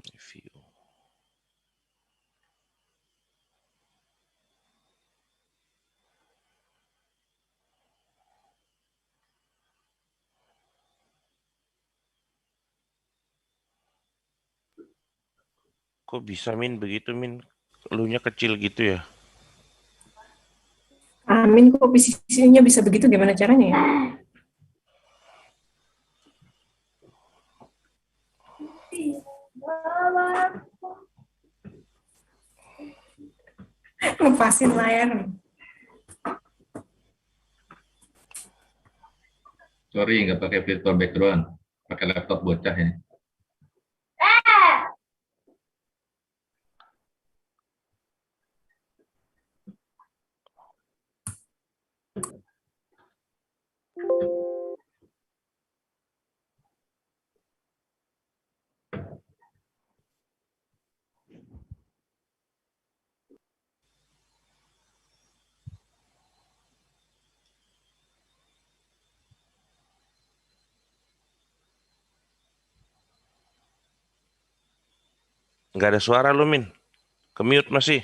View. Kok bisa Min begitu Min? Elunya kecil gitu ya? Amin kok posisinya bisa begitu, gimana caranya ya? Ngepasin layar. Sorry, nggak pakai filter background, pakai laptop bocah ini. Nggak ada suara lu Min. Ke-mute masih.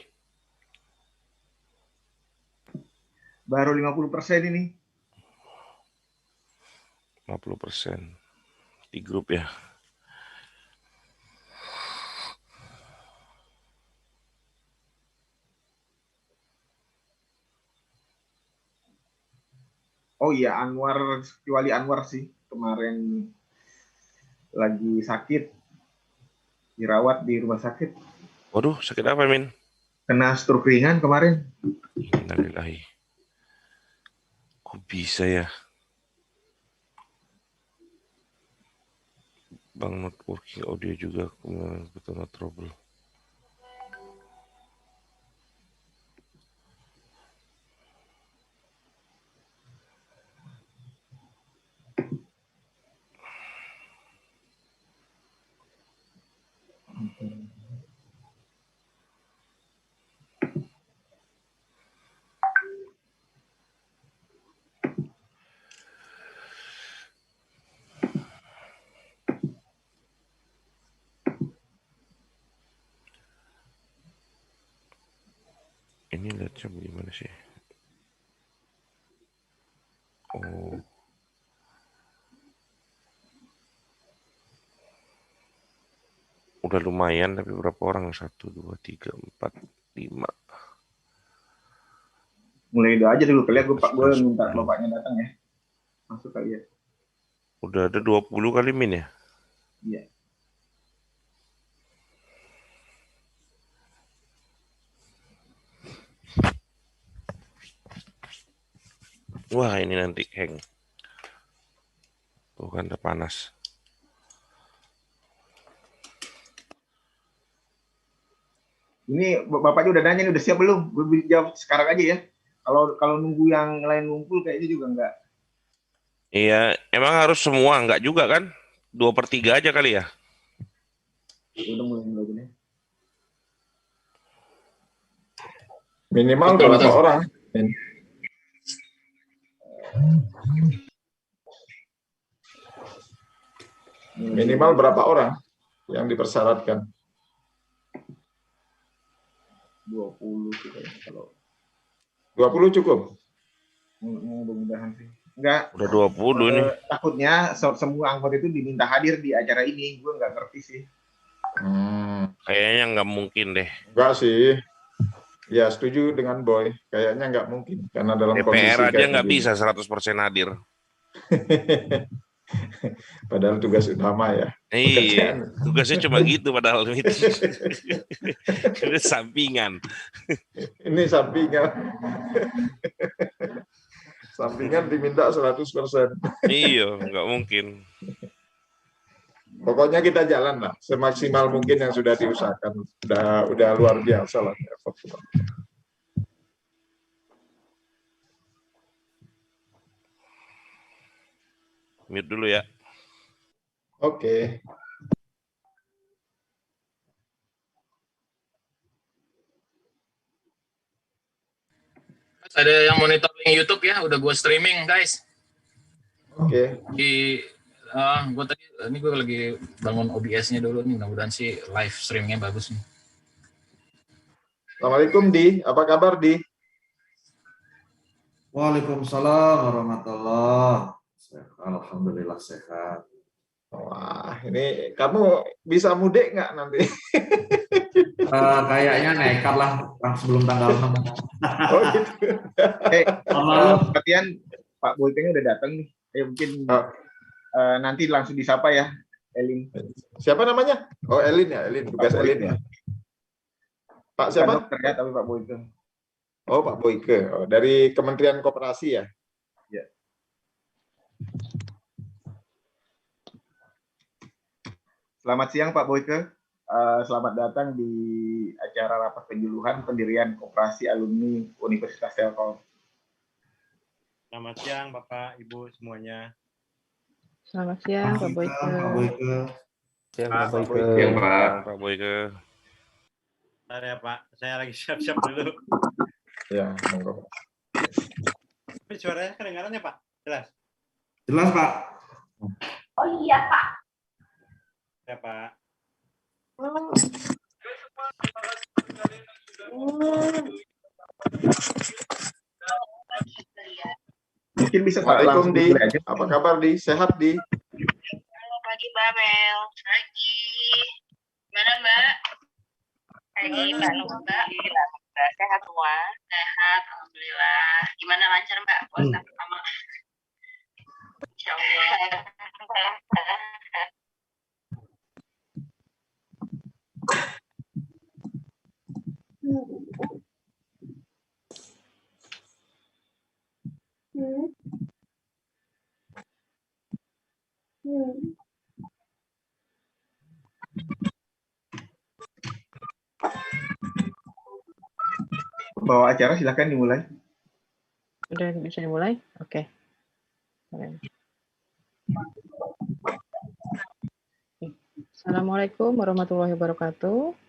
Baru 50% ini. 50% di grup ya. Oh iya, Anwar, kecuali Anwar sih kemarin lagi sakit, dirawat di rumah sakit. Waduh, sakit apa Min? Kena stroke ringan kemarin. Innalillahi. Kok bisa ya? Bang, not working audio juga betul not trouble. Ini lihatnya bagaimana sih? Oh. Udah lumayan, tapi berapa orang? 1, 2, 3, 4, 5. Mulai itu aja dulu, kalian gue minta 10. bapaknya datang ya. Masuk kali ya. Udah ada 20 kali Min ya? Iya. Wah, ini nanti hang. Tuh kan udah panas. Ini bapaknya udah nanya nih, udah siap belum? Gue jawab sekarang aja ya. Kalau nunggu yang lain ngumpul kayaknya juga enggak. Iya, emang harus semua? Enggak juga kan? 2/3 aja kali ya? Udah mulai gini. Minimal Betul, berapa betul. orang? Minimal berapa orang yang dipersyaratkan? 20 gitu ya, kalau 20 cukup? mudah-mudahan sih. Enggak. Udah 20 nih. Takutnya semua anggota itu diminta hadir di acara ini. Gue nggak ngerti sih. Kayaknya nggak mungkin deh. Enggak sih. Ya setuju dengan Boy. Kayaknya nggak mungkin. Karena dalam kondisi DPR aja kayak nggak begini. bisa 100% hadir. Padahal tugas utama ya. Iya, tugasnya cuma gitu padahal itu. Itu sampingan. Ini sampingan. Sampingan diminta 100%. Iya, nggak mungkin. Pokoknya kita jalan lah semaksimal mungkin yang sudah diusahakan. Udah luar biasa lah. Mute dulu ya. Oke. Ada yang monitoring YouTube ya, udah gue streaming guys. Oke. Di Gue tadi ini gue lagi bangun OBS-nya dulu nih, mudah-mudahan sih live streamingnya bagus nih. Assalamualaikum Di, apa kabar Di? Waalaikumsalam warahmatullahi wabarakatuh. Alhamdulillah sehat. Wah, ini kamu bisa mudik nggak nanti? Kayaknya nekat lah sebelum tanggal 6. Oh gitu. Perhatian Pak Boyke udah datang nih. Mungkin nanti langsung disapa ya, Elin. Siapa namanya? Oh Elin ya, Elin. Tugas Elin ya. Pak siapa? Dokter ya, tapi Pak Boyke. Oh Pak Boyke. Oh, dari Kementerian Koperasi ya? Ya. Selamat siang Pak Boyke. Selamat datang di acara rapat penyuluhan pendirian Koperasi Alumni Universitas Telkom. Selamat siang Bapak, Ibu semuanya. Selamat siang Pak Boyke. Siang Pak Boyke. Siang Pak. Pak Boyke. Bentar ya Pak, saya lagi siap-siap dulu. Ya, monggo. Tapi suaranya kedengaran ya Pak? Jelas? Jelas Pak. Oh iya Pak. Ya Pak. Mungkin bisa Pak Assalamualaikum langsung Di. mulai aja. Apa kabar Di? Sehat Di? Halo pagi Mbak Mel. Pagi. Gimana Mbak? Pagi Mbak Nuh, Mbak. Sehat semua? Sehat, alhamdulillah. Gimana lancar Mbak puasa pertama? Insya Allah. Bawa acara silakan dimulai. Udah bisa dimulai? Oke. Assalamualaikum warahmatullahi wabarakatuh.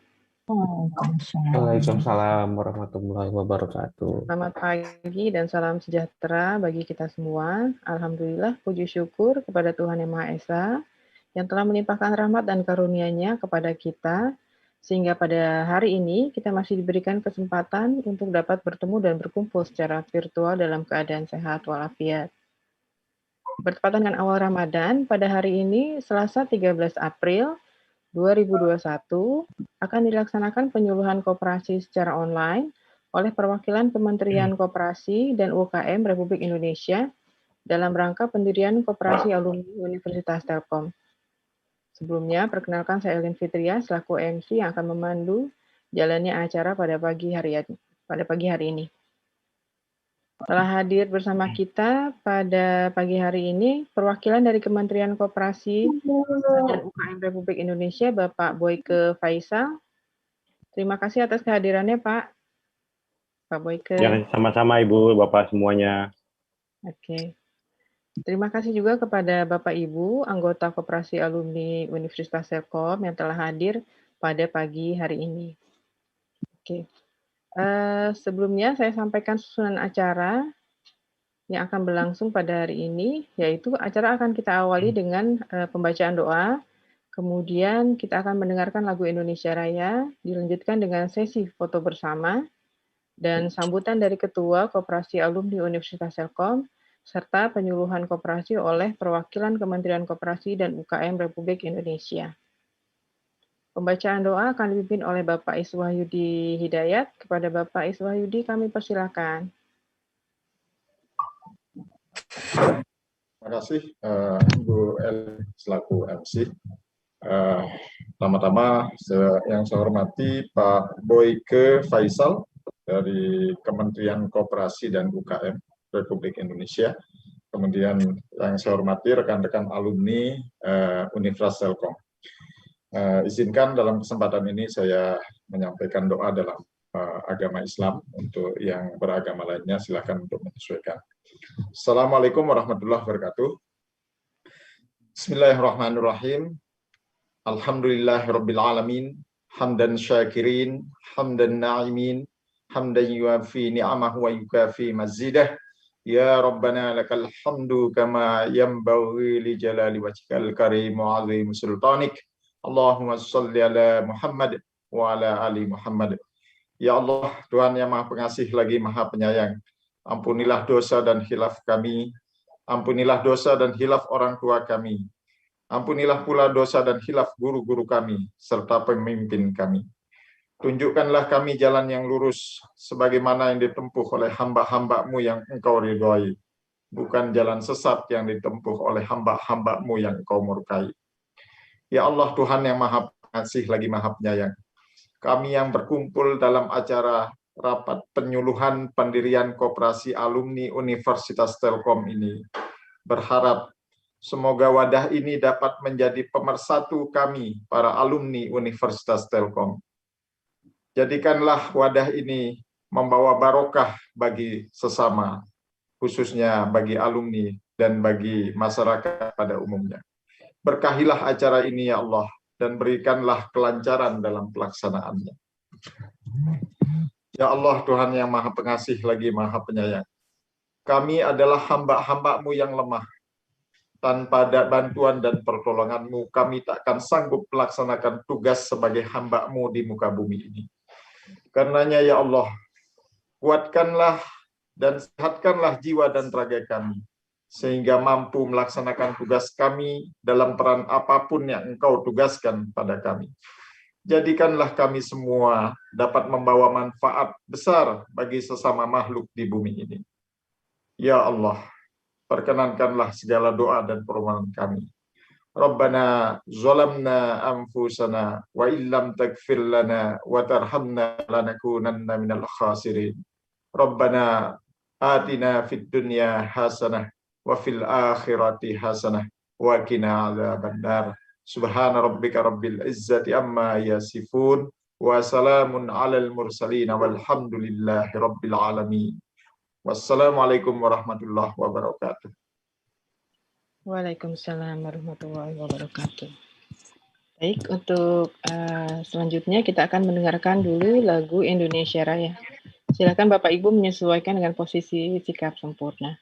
Waalaikumsalam warahmatullahi wabarakatuh. Selamat pagi dan salam sejahtera bagi kita semua. Alhamdulillah, puji syukur kepada Tuhan Yang Maha Esa yang telah melimpahkan rahmat dan karunia-Nya kepada kita, sehingga pada hari ini kita masih diberikan kesempatan untuk dapat bertemu dan berkumpul secara virtual dalam keadaan sehat walafiat. Bertepatan dengan awal Ramadan, pada hari ini, Selasa 13 April 2021, akan dilaksanakan penyuluhan koperasi secara online oleh perwakilan Kementerian Koperasi dan UKM Republik Indonesia dalam rangka pendirian Koperasi Alumni Universitas Telkom. Sebelumnya, perkenalkan saya Elin Fitria selaku MC yang akan memandu jalannya acara pada pagi hari ini. Telah hadir bersama kita pada pagi hari ini perwakilan dari Kementerian Koperasi dan UKM Republik Indonesia, Bapak Boyke Faisal. Terima kasih atas kehadirannya, Pak Boyke. Ya, sama-sama Ibu, Bapak semuanya. Oke. Terima kasih juga kepada Bapak Ibu, anggota Koperasi Alumni Universitas Telkom yang telah hadir pada pagi hari ini. Oke. Sebelumnya saya sampaikan susunan acara yang akan berlangsung pada hari ini, yaitu acara akan kita awali dengan pembacaan doa, kemudian kita akan mendengarkan lagu Indonesia Raya, dilanjutkan dengan sesi foto bersama, dan sambutan dari Ketua Koperasi Alumni Universitas Telkom, serta penyuluhan koperasi oleh perwakilan Kementerian Koperasi dan UKM Republik Indonesia. Pembacaan doa akan dipimpin oleh Bapak Iswahyudi Hidayat. Kepada Bapak Iswahyudi kami persilakan. Terima kasih Bu El selaku MC. Pertama-tama yang saya hormati Pak Boyke Faisal dari Kementerian Koperasi dan UKM Republik Indonesia. Kemudian yang saya hormati rekan-rekan alumni Universitas Telkom. Izinkan dalam kesempatan ini saya menyampaikan doa dalam agama Islam. Untuk yang beragama lainnya silakan untuk menyesuaikan. Assalamualaikum warahmatullahi wabarakatuh. Bismillahirrahmanirrahim. Alhamdulillahirabbil alamin. Hamdan syakirin, hamdan na'imin, hamdan yuafi ni'amahu wa yukafi mazidah. Ya Rabbana lakal hamdu kama yanbaghi li jalali wajhikal karim wa azim sultanik. Allahumma shalli ala Muhammad wa ala ali Muhammad. Ya Allah, Tuhan yang Maha Pengasih lagi Maha Penyayang. Ampunilah dosa dan khilaf kami. Ampunilah dosa dan khilaf orang tua kami. Ampunilah pula dosa dan khilaf guru-guru kami, serta pemimpin kami. Tunjukkanlah kami jalan yang lurus, sebagaimana yang ditempuh oleh hamba-hamba-Mu yang Engkau ridhoi, bukan jalan sesat yang ditempuh oleh hamba-hamba-Mu yang Engkau murkai. Ya Allah, Tuhan yang Maha Pengasih lagi Maha Penyayang, kami yang berkumpul dalam acara rapat penyuluhan pendirian Koperasi Alumni Universitas Telkom ini, berharap semoga wadah ini dapat menjadi pemersatu kami, para alumni Universitas Telkom. Jadikanlah wadah ini membawa barokah bagi sesama, khususnya bagi alumni dan bagi masyarakat pada umumnya. Berkahilah acara ini ya Allah, dan berikanlah kelancaran dalam pelaksanaannya. Ya Allah, Tuhan yang Maha Pengasih lagi Maha Penyayang, kami adalah hamba-hamba-Mu yang lemah. Tanpa bantuan dan pertolongan-Mu, kami takkan sanggup melaksanakan tugas sebagai hamba-Mu di muka bumi ini. Karenanya ya Allah, kuatkanlah dan sehatkanlah jiwa dan raga kami, sehingga mampu melaksanakan tugas kami dalam peran apapun yang Engkau tugaskan pada kami. Jadikanlah kami semua dapat membawa manfaat besar bagi sesama makhluk di bumi ini. Ya Allah, perkenankanlah segala doa dan permohonan kami. Rabbana zalamna anfusana wa illam taghfir lana wa tarhamna lanakunanna minal khasirin. Rabbana atina fid dunya hasanah wa fil akhirati hasanah wa qina adzabannar. Subhana rabbika rabbil izzati amma yasifun wa salamun alal mursalin walhamdulillahi rabbil alamin. Wassalamualaikum warahmatullahi wabarakatuh. Waalaikumsalam warahmatullahi wabarakatuh. Baik, untuk selanjutnya kita akan mendengarkan dulu lagu Indonesia Raya. Silakan Bapak Ibu menyesuaikan dengan posisi sikap sempurna.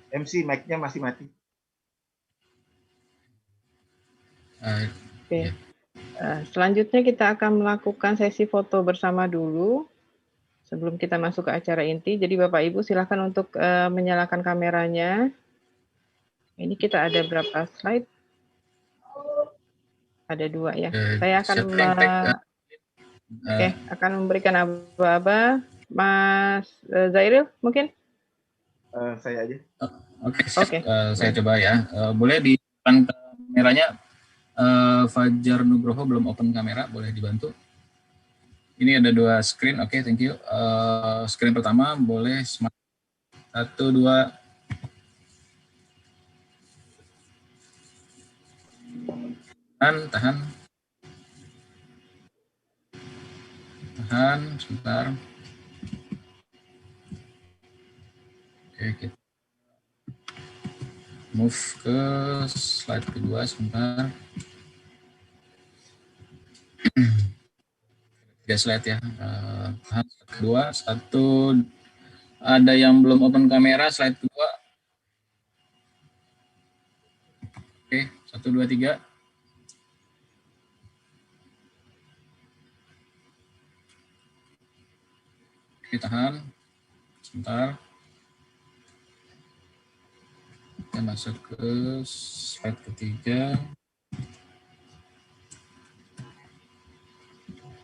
MC, mic-nya masih mati. Oke. Selanjutnya kita akan melakukan sesi foto bersama dulu sebelum kita masuk ke acara inti. Jadi Bapak Ibu silakan untuk menyalakan kameranya. Ini kita ada berapa slide? Ada 2 ya. Saya akan akan memberikan aba-aba. Mas Zairil mungkin? Saya aja. Oke, Oke. saya coba ya. Boleh di depan kameranya, Fajar Nugroho belum open kamera, boleh dibantu. Ini ada 2 screen, oke, thank you. Screen pertama boleh smart. 1, 2. Tahan, sebentar. Oke, kita move ke slide kedua sebentar. 3 slide ya. Tahan, slide kedua. 1, ada yang belum open kamera, slide kedua. Oke, 1, 2, 3. Oke, tahan. Sebentar. Kita masuk ke slide ketiga.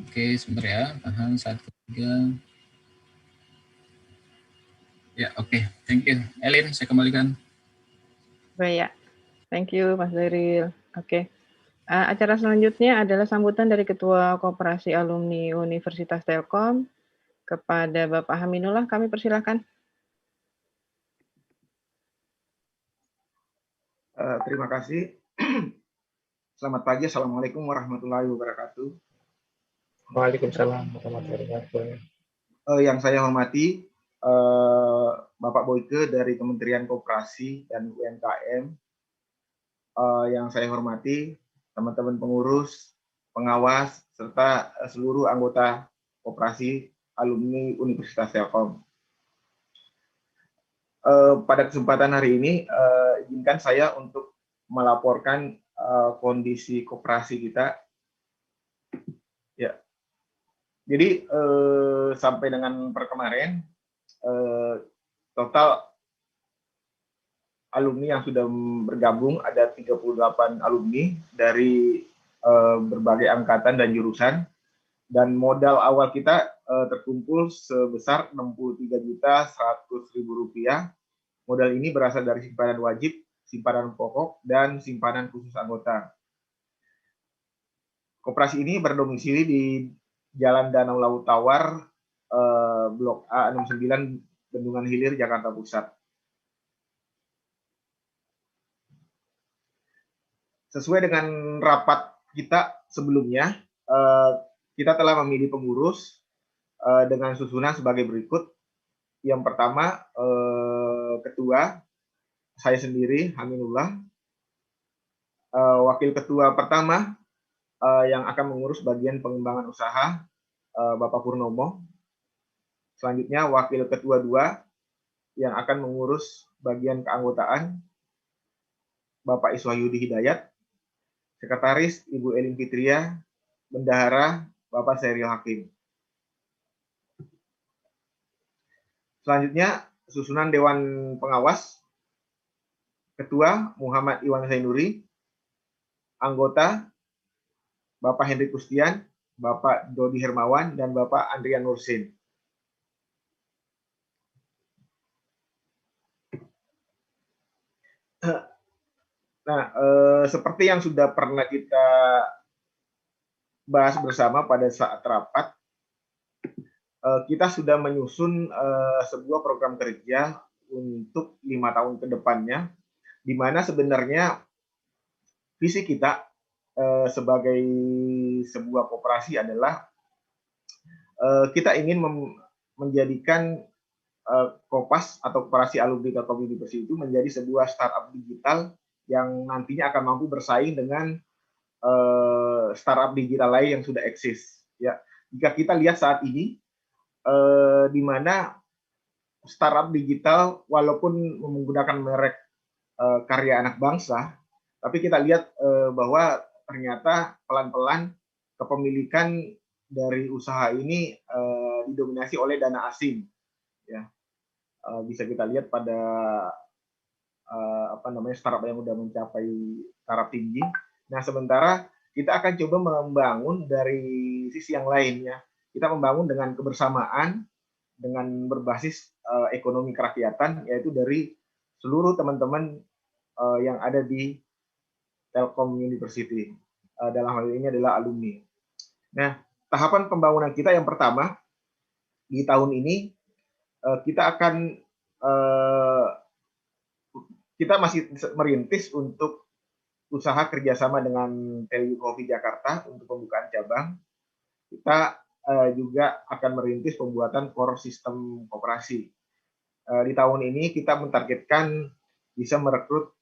Oke, sebentar ya. Tahan, slide ketiga. Ya, oke. Thank you. Elin, saya kembalikan. Baik ya. Thank you, Mas Daryl. Oke. Acara selanjutnya adalah sambutan dari Ketua Koperasi Alumni Universitas Telkom kepada Bapak Haminullah. Kami persilahkan. Terima kasih. Selamat pagi. Assalamualaikum warahmatullahi wabarakatuh. Waalaikumsalam warahmatullahi wabarakatuh. Yang saya hormati Bapak Boyke dari Kementerian Koperasi dan UMKM. Yang saya hormati teman-teman pengurus, pengawas, serta seluruh anggota Koperasi Alumni Universitas Telkom. Pada kesempatan hari ini, izinkan saya untuk melaporkan kondisi koperasi kita. Ya, jadi sampai dengan per kemarin, total alumni yang sudah bergabung ada 38 alumni dari berbagai angkatan dan jurusan, dan modal awal kita terkumpul sebesar Rp63.100.000. Modal ini berasal dari simpanan wajib, simpanan pokok, dan simpanan khusus anggota. Koperasi ini berdomisili di Jalan Danau Laut Tawar, Blok A 69, Bendungan Hilir, Jakarta Pusat. Sesuai dengan rapat kita sebelumnya, kita telah memilih pengurus dengan susunan sebagai berikut. Yang pertama, ketua, saya sendiri, Haminullah. Wakil ketua pertama yang akan mengurus bagian pengembangan usaha, Bapak Purnomo. Selanjutnya, wakil ketua 2 yang akan mengurus bagian keanggotaan, Bapak Iswahyudi Hidayat. Sekretaris, Ibu Elin Fitria. Bendahara, Bapak Seril Hakim. Selanjutnya, susunan Dewan Pengawas. Ketua, Muhammad Iwan Zainuri. Anggota, Bapak Hendrik Kustian, Bapak Dodi Hermawan, dan Bapak Andrian Nursin. Nah, seperti yang sudah pernah kita bahas bersama pada saat rapat, kita sudah menyusun sebuah program kerja untuk 5 tahun ke depannya, di mana sebenarnya visi kita sebagai sebuah koperasi adalah kita ingin menjadikan Kopas atau Koperasi Alumni Telkom University itu menjadi sebuah startup digital yang nantinya akan mampu bersaing dengan startup digital lain yang sudah eksis. Ya, jika kita lihat saat ini, di mana startup digital walaupun menggunakan merek karya anak bangsa, tapi kita lihat bahwa ternyata pelan-pelan kepemilikan dari usaha ini didominasi oleh dana asing. Ya, bisa kita lihat pada startup yang sudah mencapai taraf tinggi. Nah, sementara kita akan coba membangun dari sisi yang lain, ya. Kita membangun dengan kebersamaan dengan berbasis ekonomi kerakyatan, yaitu dari seluruh teman-teman yang ada di Telkom University. Dalam hal ini adalah alumni. Nah, tahapan pembangunan kita yang pertama di tahun ini kita masih merintis untuk usaha kerjasama dengan Telkom Coffee Jakarta untuk pembukaan cabang. Kita juga akan merintis pembuatan core sistem koperasi. Di tahun ini kita mentargetkan bisa merekrut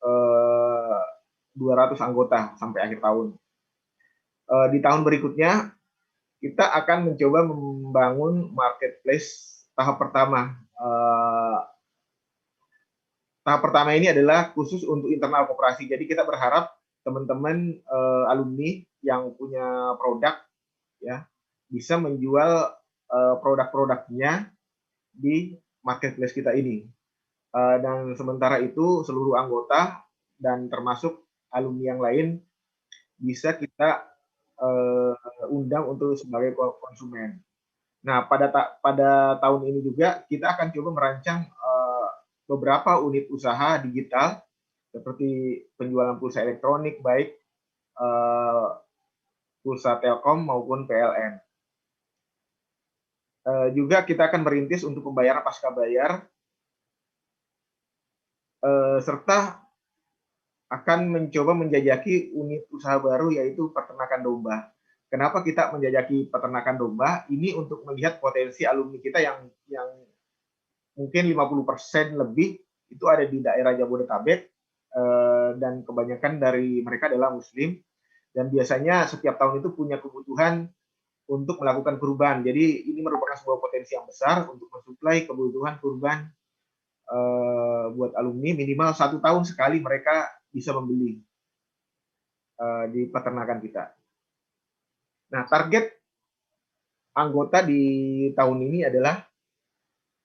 200 anggota sampai akhir tahun. Di tahun berikutnya, kita akan mencoba membangun marketplace tahap pertama. Tahap pertama ini adalah khusus untuk internal koperasi. Jadi kita berharap teman-teman alumni yang punya produk ya bisa menjual produk-produknya di marketplace kita ini. Dan sementara itu seluruh anggota dan termasuk alumni yang lain bisa kita undang untuk sebagai konsumen. Nah, pada tahun ini juga kita akan coba merancang beberapa unit usaha digital seperti penjualan pulsa elektronik baik pulsa Telkom maupun PLN. Juga kita akan merintis untuk pembayaran pasca bayar serta akan mencoba menjajaki unit usaha baru yaitu peternakan domba. Kenapa kita menjajaki peternakan domba? Ini untuk melihat potensi alumni kita yang mungkin 50% lebih itu ada di daerah Jabodetabek dan kebanyakan dari mereka adalah Muslim dan biasanya setiap tahun itu punya kebutuhan untuk melakukan kurban. Jadi ini merupakan sebuah potensi yang besar untuk mensuplai kebutuhan kurban buat alumni minimal 1 tahun sekali mereka bisa membeli di peternakan kita. Nah, target anggota di tahun ini adalah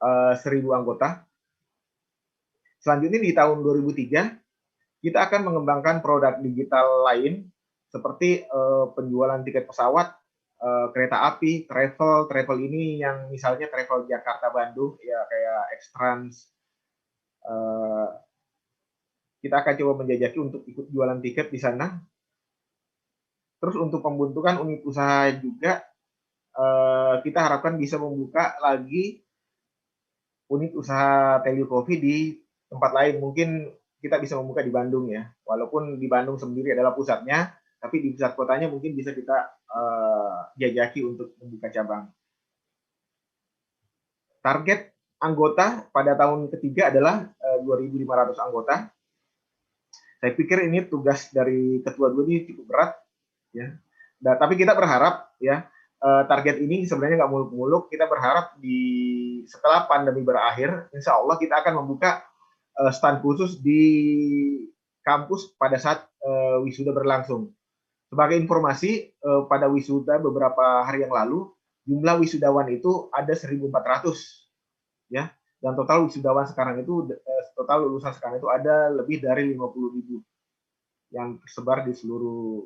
1.000 anggota. Selanjutnya di tahun 2003 kita akan mengembangkan produk digital lain seperti penjualan tiket pesawat, kereta api, travel ini yang misalnya travel Jakarta Bandung ya kayak X-Trans. Kita akan coba menjajaki untuk ikut jualan tiket di sana. Terus untuk pembentukan unit usaha juga kita harapkan bisa membuka lagi unit usaha Telkom Coffee di tempat lain. Mungkin kita bisa membuka di Bandung ya. Walaupun di Bandung sendiri adalah pusatnya, tapi di pusat kotanya mungkin bisa kita jajaki untuk membuka cabang. Target anggota pada tahun ketiga adalah 2.500 anggota. Saya pikir ini tugas dari ketua dua ini cukup berat, ya. Nah, tapi kita berharap, ya, target ini sebenarnya nggak muluk-muluk. Kita berharap setelah pandemi berakhir, insya Allah kita akan membuka stand khusus di kampus pada saat wisuda berlangsung. Sebagai informasi, pada wisuda beberapa hari yang lalu, jumlah wisudawan itu ada 1.400, ya. Dan total wisudawan sekarang itu, total lulusan sekarang itu ada lebih dari 50.000 yang tersebar di seluruh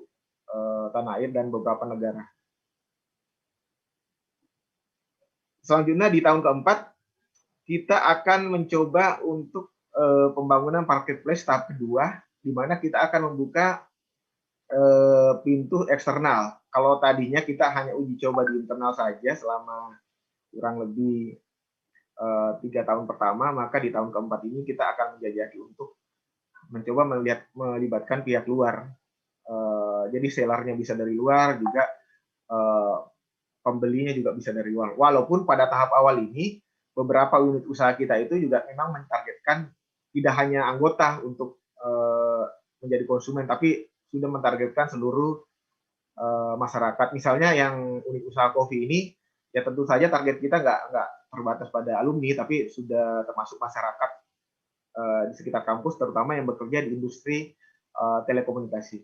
tanah air dan beberapa negara. Selanjutnya di tahun keempat, kita akan mencoba untuk pembangunan marketplace tahap kedua, di mana kita akan membuka pintu eksternal. Kalau tadinya kita hanya uji coba di internal saja selama kurang lebih 3 tahun pertama, maka di tahun keempat ini kita akan menjajaki untuk mencoba melibatkan pihak luar. Jadi sellernya bisa dari luar, juga pembelinya juga bisa dari luar. Walaupun pada tahap awal ini beberapa unit usaha kita itu juga memang mentargetkan tidak hanya anggota untuk menjadi konsumen, tapi sudah mentargetkan seluruh masyarakat. Misalnya yang unit usaha kopi ini, ya tentu saja target kita nggak terbatas pada alumni, tapi sudah termasuk masyarakat di sekitar kampus, terutama yang bekerja di industri telekomunikasi.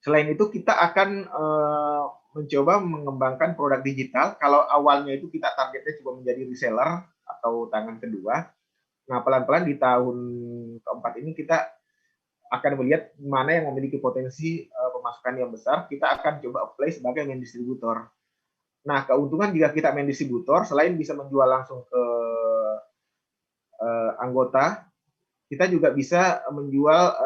Selain itu, kita akan mencoba mengembangkan produk digital. Kalau awalnya itu kita targetnya cuma menjadi reseller atau tangan kedua. Nah, pelan-pelan di tahun keempat ini kita akan melihat mana yang memiliki potensi pemasukan yang besar. Kita akan coba apply sebagai main distributor. Nah, keuntungan jika kita main distributor, selain bisa menjual langsung ke anggota, kita juga bisa menjual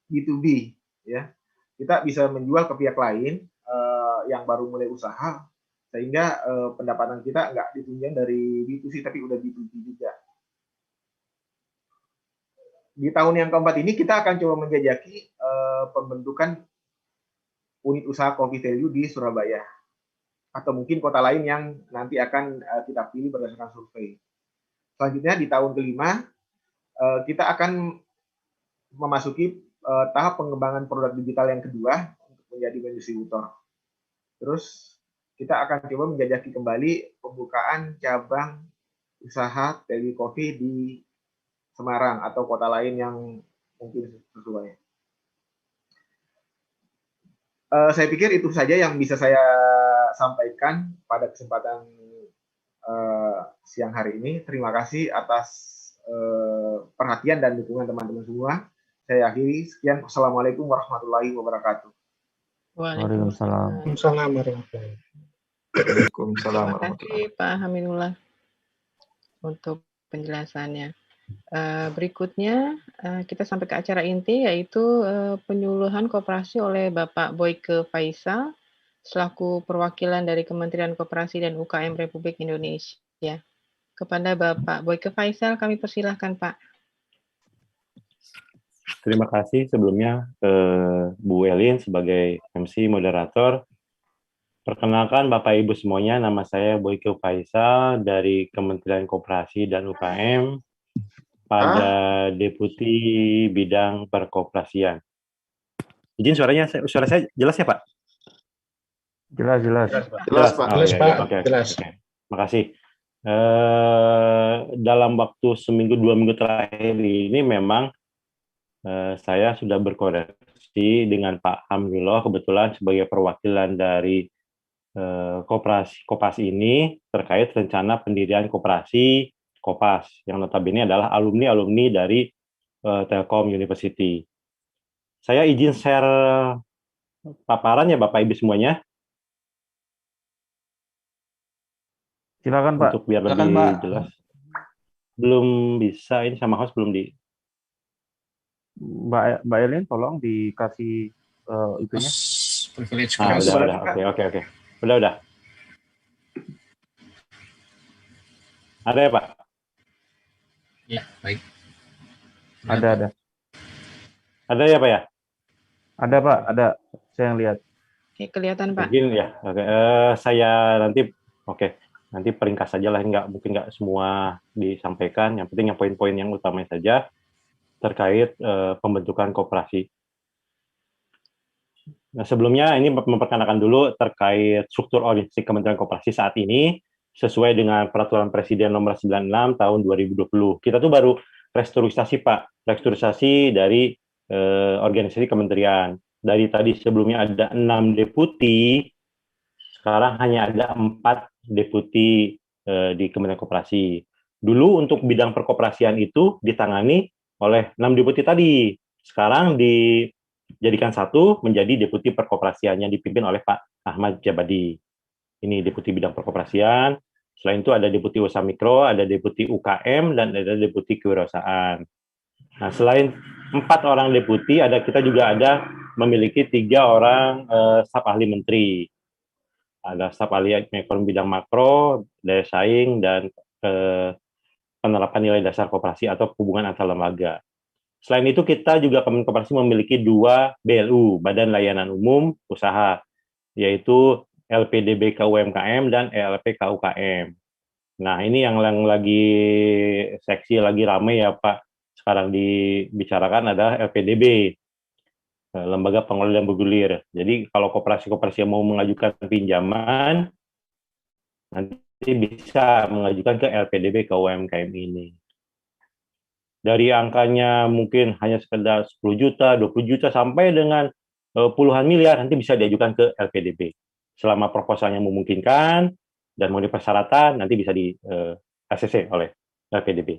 B2B, ya. Kita bisa menjual ke pihak lain yang baru mulai usaha, sehingga pendapatan kita nggak ditunjang dari B2C, tapi udah B2B juga. Di tahun yang keempat ini kita akan coba menjajaki pembentukan unit usaha coffee value di Surabaya, atau mungkin kota lain yang nanti akan kita pilih berdasarkan survei. Selanjutnya di tahun kelima kita akan memasuki tahap pengembangan produk digital yang kedua untuk menjadi distributor. Terus kita akan coba menjajaki kembali pembukaan cabang usaha value coffee di Semarang atau kota lain yang mungkin sesuai. Saya pikir itu saja yang bisa saya sampaikan pada kesempatan siang hari ini. Terima kasih atas perhatian dan dukungan teman-teman semua. Saya akhiri. Sekian. Wassalamualaikum warahmatullahi wabarakatuh. Waalaikumsalam. Waalaikumsalam warahmatullahi Waalaikumsalam Terima kasih Pak Hamidullah untuk penjelasannya. Berikutnya kita sampai ke acara inti, yaitu penyuluhan koperasi oleh Bapak Boyke Faisal selaku perwakilan dari Kementerian Koperasi dan UKM Republik Indonesia. Kepada Bapak Boyke Faisal kami persilahkan, Pak. Terima kasih sebelumnya ke Bu Elin sebagai MC moderator. Perkenalkan Bapak Ibu semuanya, nama saya Boyke Faisal dari Kementerian Koperasi dan UKM pada Deputi Bidang Perkoperasian. Izin suara saya jelas ya Pak? Jelas. Jelas Pak. Pak. Jelas. Oke. Makasih. Dalam waktu seminggu 2 minggu terakhir ini memang saya sudah berkoordinasi dengan Pak Hamdulillah kebetulan sebagai perwakilan dari Kopas ini terkait rencana pendirian koperasi Kopas yang notabene adalah alumni dari Telkom University. Saya izin share paparan ya Bapak Ibu semuanya. Silakan Pak. Untuk biar lebih jelas. Belum bisa, ini sama host belum di. Mbak Elin tolong dikasih itunya. Privilege. Udah. Oke. Udah. Ada ya Pak? Ya, baik. Ada. Ada ya Pak ya? Ada Pak, ada. Saya yang lihat. Oke, kelihatan Pak. Mungkin ya. Oke. Saya nanti peringkas saja lah, mungkin nggak semua disampaikan. Yang penting yang poin-poin yang utama saja terkait pembentukan koperasi. Nah, sebelumnya ini memperkenalkan dulu terkait struktur organisasi Kementerian Koperasi saat ini sesuai dengan Peraturan Presiden Nomor 96 Tahun 2020. Kita tuh baru restrukturisasi Pak, restrukturisasi dari organisasi kementerian. Dari tadi sebelumnya ada 6 deputi, sekarang hanya ada 4 deputi di Kementerian Koperasi. Dulu untuk bidang perkoperasian itu ditangani oleh 6 deputi tadi. Sekarang dijadikan satu menjadi deputi perkoperasian yang dipimpin oleh Pak Ahmad Jabadi. Ini deputi bidang perkoperasian. Selain itu ada deputi usaha mikro, ada deputi UKM, dan ada deputi kewirausahaan. Nah, selain 4 orang deputi, kita juga ada memiliki 3 orang staf ahli menteri. Ada staf ahli ekonomi bidang makro, daya saing, dan penerapan nilai dasar koperasi atau hubungan antar lembaga. Selain itu, kita juga Kementerian Koperasi memiliki 2 BLU, Badan Layanan Umum Usaha, yaitu LPDB KUMKM dan ELP KUKM. Nah, ini yang lagi seksi, lagi ramai ya Pak, sekarang dibicarakan adalah LPDB, Lembaga Pengelola dan Bergulir. Jadi, kalau koperasi-koperasi yang mau mengajukan pinjaman, nanti bisa mengajukan ke LPDB KUMKM ini. Dari angkanya mungkin hanya sekedar 10 juta, 20 juta, sampai dengan puluhan miliar, nanti bisa diajukan ke LPDB. Selama proposalnya memungkinkan dan memenuhi persyaratan, nanti bisa di ACC oleh LPDB.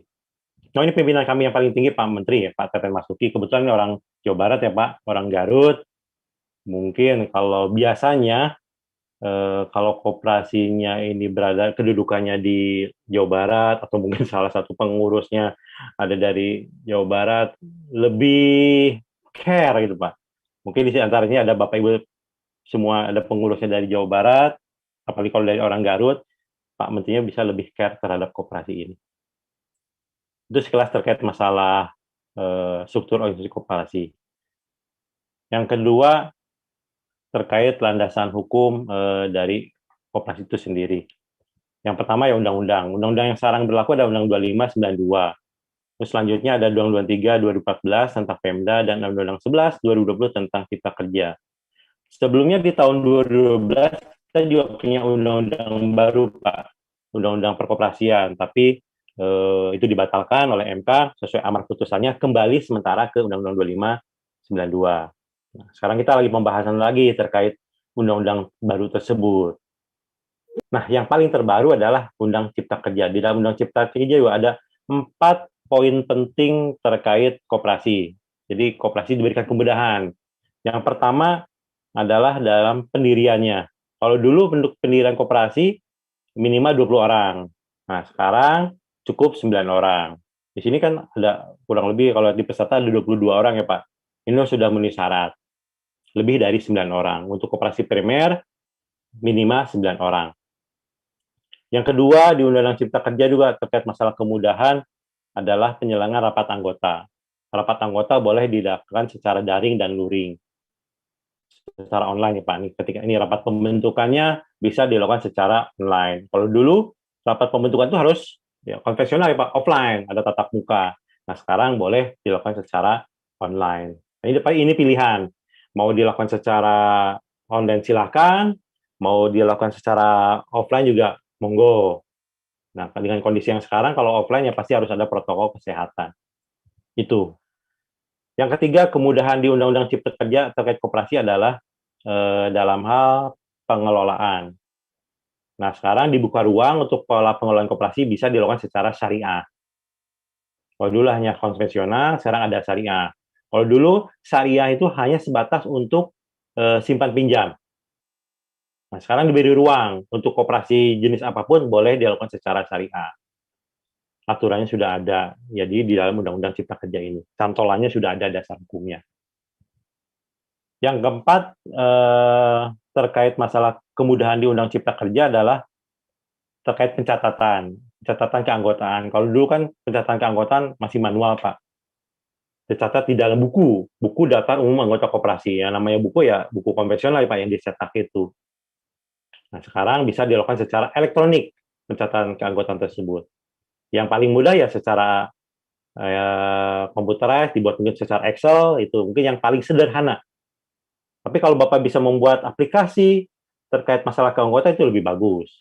Nah, ini pimpinan kami yang paling tinggi, Pak Menteri, ya, Pak Teten Masuki. Kebetulan ini orang Jawa Barat ya Pak, orang Garut. Mungkin kalau biasanya kalau koperasinya ini berada kedudukannya di Jawa Barat atau mungkin salah satu pengurusnya ada dari Jawa Barat, lebih care gitu Pak. Mungkin di antaranya ada Bapak Ibu semua, ada pengurusnya dari Jawa Barat, apalagi kalau dari orang Garut, Pak Menterinya bisa lebih care terhadap koperasi ini. Itu sekelas terkait masalah struktur organisasi koperasi. Yang kedua, terkait landasan hukum dari koperasi itu sendiri. Yang pertama ya undang-undang. Undang-undang yang sekarang berlaku ada Undang-Undang 25 92. Terus selanjutnya ada Undang-Undang 23 2014 tentang Pemda dan Undang-Undang 11 2020 tentang Cipta Kerja. Sebelumnya di tahun 2012 kita juga punya undang-undang baru Pak, Undang-Undang Perkoperasian, tapi itu dibatalkan oleh MK sesuai amar putusannya kembali sementara ke Undang-Undang 25 92. Nah, sekarang kita lagi pembahasan lagi terkait undang-undang baru tersebut. Nah, yang paling terbaru adalah Undang Cipta Kerja. Di dalam Undang Cipta Kerja juga ada 4 poin penting terkait koperasi. Jadi koperasi diberikan kemudahan. Yang pertama adalah dalam pendiriannya. Kalau dulu bentuk pendirian koperasi minimal 20 orang. Nah, sekarang cukup 9 orang. Di sini kan ada kurang lebih kalau di peserta ada 22 orang ya Pak. Ini sudah memenuhi syarat. Lebih dari 9 orang. Untuk koperasi primer minimal 9 orang. Yang kedua di Undang-Undang Cipta Kerja juga terkait masalah kemudahan adalah penyelenggaraan rapat anggota. Rapat anggota boleh dilakukan secara daring dan luring. Secara online ya Pak. Ketika ini rapat pembentukannya bisa dilakukan secara online. Kalau dulu rapat pembentukan itu harus ya konvensional ya Pak, offline, ada tatap muka. Nah, sekarang boleh dilakukan secara online. Nah, ini pilihan. Mau dilakukan secara online silakan, mau dilakukan secara offline juga monggo. Nah, dengan kondisi yang sekarang kalau offline ya pasti harus ada protokol kesehatan. Itu. Yang ketiga, kemudahan di Undang-Undang Cipta Kerja terkait koperasi adalah dalam hal pengelolaan. Nah, sekarang dibuka ruang untuk pola pengelolaan koperasi bisa dilakukan secara syariah. Kalau dulu hanya konvensional, sekarang ada syariah. Kalau dulu syariah itu hanya sebatas untuk simpan pinjam. Nah, sekarang diberi ruang untuk koperasi jenis apapun boleh dilakukan secara syariah. Aturannya sudah ada, jadi di dalam Undang-Undang Cipta Kerja ini. Cantolannya sudah ada dasar hukumnya. Yang keempat, terkait masalah kemudahan di Undang Cipta Kerja adalah terkait pencatatan keanggotaan. Kalau dulu kan pencatatan keanggotaan masih manual, Pak. Tercatat di dalam buku daftar umum anggota koperasi. Yang namanya buku ya buku konvensional ya Pak yang dicetak itu. Nah, sekarang bisa dilakukan secara elektronik pencatatan keanggotaan tersebut. Yang paling mudah ya secara computerized, dibuat mungkin secara Excel, itu mungkin yang paling sederhana. Tapi kalau Bapak bisa membuat aplikasi terkait masalah keanggotaan itu lebih bagus.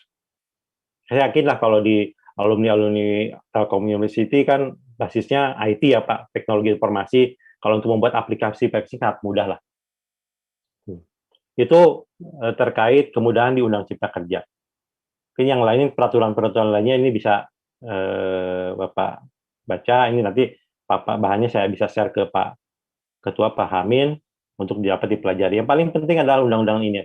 Saya yakinlah kalau di alumni Telkom University kan basisnya IT ya Pak, teknologi informasi. Kalau untuk membuat aplikasi sangat mudah lah. Itu terkait kemudahan di Undang Cipta Kerja. Mungkin yang lain peraturan-peraturan lainnya ini bisa Bapak baca. Ini nanti bahannya saya bisa share ke Pak Ketua Pak Hamin untuk dapat dipelajari. Yang paling penting adalah undang-undang ini.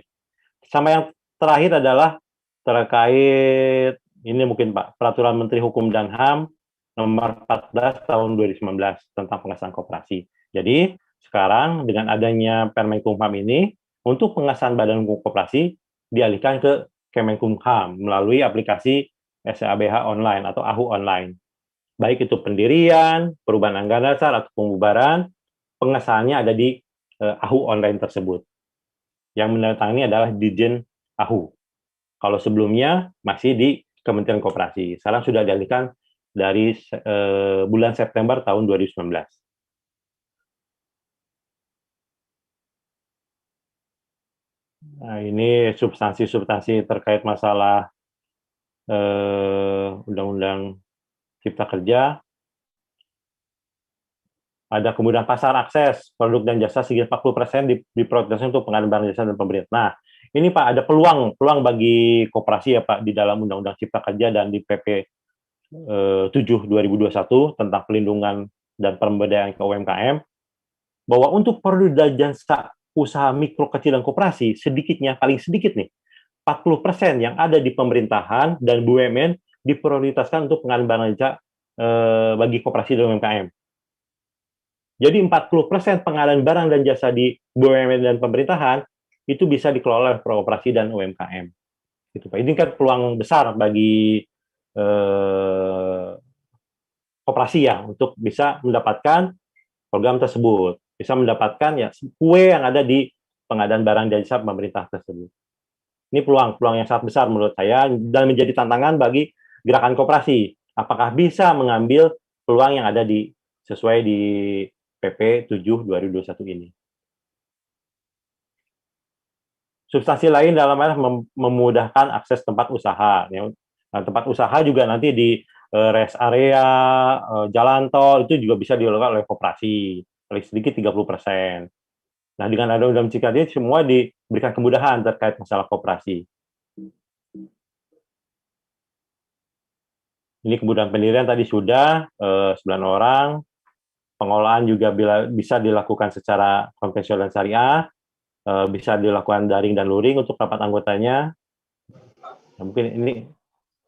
Sama yang terakhir adalah terkait ini mungkin Pak, Peraturan Menteri Hukum dan HAM nomor 14 tahun 2019 tentang pengasahan koperasi. Jadi sekarang dengan adanya Permenkumham ini untuk pengasahan badan hukum koperasi dialihkan ke Kemenkumham melalui aplikasi SABH online atau AHU online. Baik itu pendirian, perubahan anggaran dasar atau pembubaran, pengesahannya ada di AHU online tersebut. Yang menandatangani adalah Dirjen AHU. Kalau sebelumnya masih di Kementerian Koperasi. Sekarang sudah dialihkan dari bulan September tahun 2019. Nah, ini substansi-substansi terkait masalah Undang-Undang Cipta Kerja. Ada kemudahan pasar akses produk dan jasa sekitar 40% diprioritaskan untuk pengadaan barang jasa dan pemberian. Nah, ini Pak ada peluang bagi koperasi ya Pak di dalam Undang-Undang Cipta Kerja dan di PP 7 2021 tentang pelindungan dan pemberdayaan UMKM bahwa untuk produk dan jasa usaha mikro kecil dan koperasi sedikitnya paling sedikit nih 40% yang ada di pemerintahan dan BUMN diprioritaskan untuk pengadaan barang dan jasa bagi koperasi dan UMKM. Jadi 40% pengadaan barang dan jasa di BUMN dan pemerintahan itu bisa dikelola oleh koperasi dan UMKM. Gitu, Pak. Ini kan peluang besar bagi koperasi ya untuk bisa mendapatkan program tersebut, bisa mendapatkan ya kue yang ada di pengadaan barang dan jasa pemerintah tersebut. Ini peluang yang sangat besar menurut saya dan menjadi tantangan bagi gerakan koperasi. Apakah bisa mengambil peluang yang ada sesuai di PP 7 2021 ini. Substansi lain dalam hal memudahkan akses tempat usaha. Nah, tempat usaha juga nanti di rest area, jalan tol, itu juga bisa dilakukan oleh koperasi. Paling sedikit 30%. Nah, dengan ada undang-undang Cipta Kerja, semua diberikan kemudahan terkait masalah koperasi. Ini kemudahan pendirian tadi sudah, 9 orang. Pengolahan juga bisa dilakukan secara konvensional dan syariah, bisa dilakukan daring dan luring untuk rapat anggotanya. Nah, mungkin ini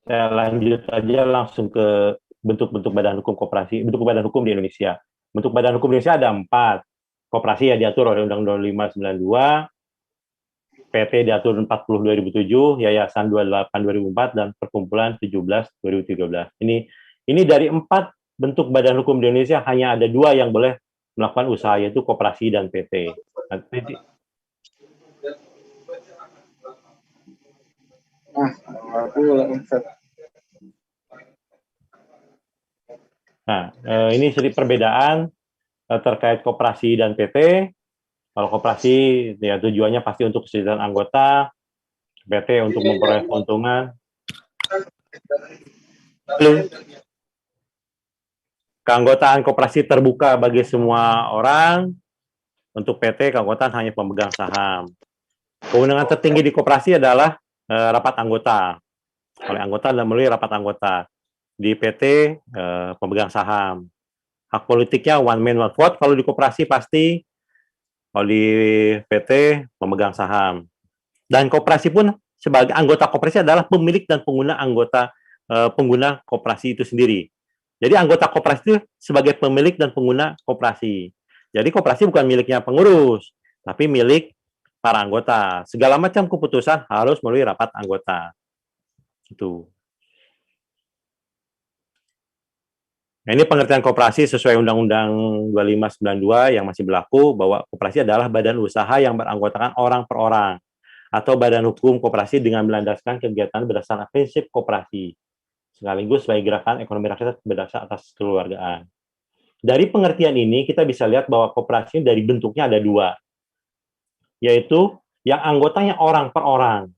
saya lanjut aja langsung ke bentuk-bentuk badan hukum koperasi, bentuk badan hukum di Indonesia. Bentuk badan hukum di Indonesia ada 4. Koperasi ya diatur oleh Undang-Undang 592, PT diatur 40 2007, Yayasan 28 2004, dan Perkumpulan 17 2013. Ini dari 4 bentuk badan hukum di Indonesia hanya ada 2 yang boleh melakukan usaha, yaitu koperasi dan PT. Nah, ini sedikit perbedaan terkait koperasi dan PT. Kalau koperasi ya tujuannya pasti untuk kesejahteraan anggota, PT untuk memperoleh keuntungan. Keanggotaan koperasi terbuka bagi semua orang. Untuk PT, keanggotaan hanya pemegang saham. Kewenangan tertinggi di koperasi adalah rapat anggota. Oleh anggota dan melalui rapat anggota. Di PT, pemegang saham. Hak politiknya one man one vote. Kalau di koperasi pasti, kalau di PT, pemegang saham. Dan koperasi pun sebagai anggota koperasi adalah pemilik dan pengguna koperasi itu sendiri. Jadi anggota koperasi itu sebagai pemilik dan pengguna koperasi. Jadi koperasi bukan miliknya pengurus, tapi milik para anggota. Segala macam keputusan harus melalui rapat anggota. Itu. Nah, ini pengertian koperasi sesuai Undang-Undang 2592 yang masih berlaku, bahwa koperasi adalah badan usaha yang beranggotakan orang per orang, atau badan hukum koperasi dengan melandaskan kegiatan berdasarkan prinsip koperasi, sekaligus sebagai gerakan ekonomi rakyat berdasar atas kekeluargaan. Dari pengertian ini, kita bisa lihat bahwa koperasi dari bentuknya ada 2, yaitu yang anggotanya orang per orang,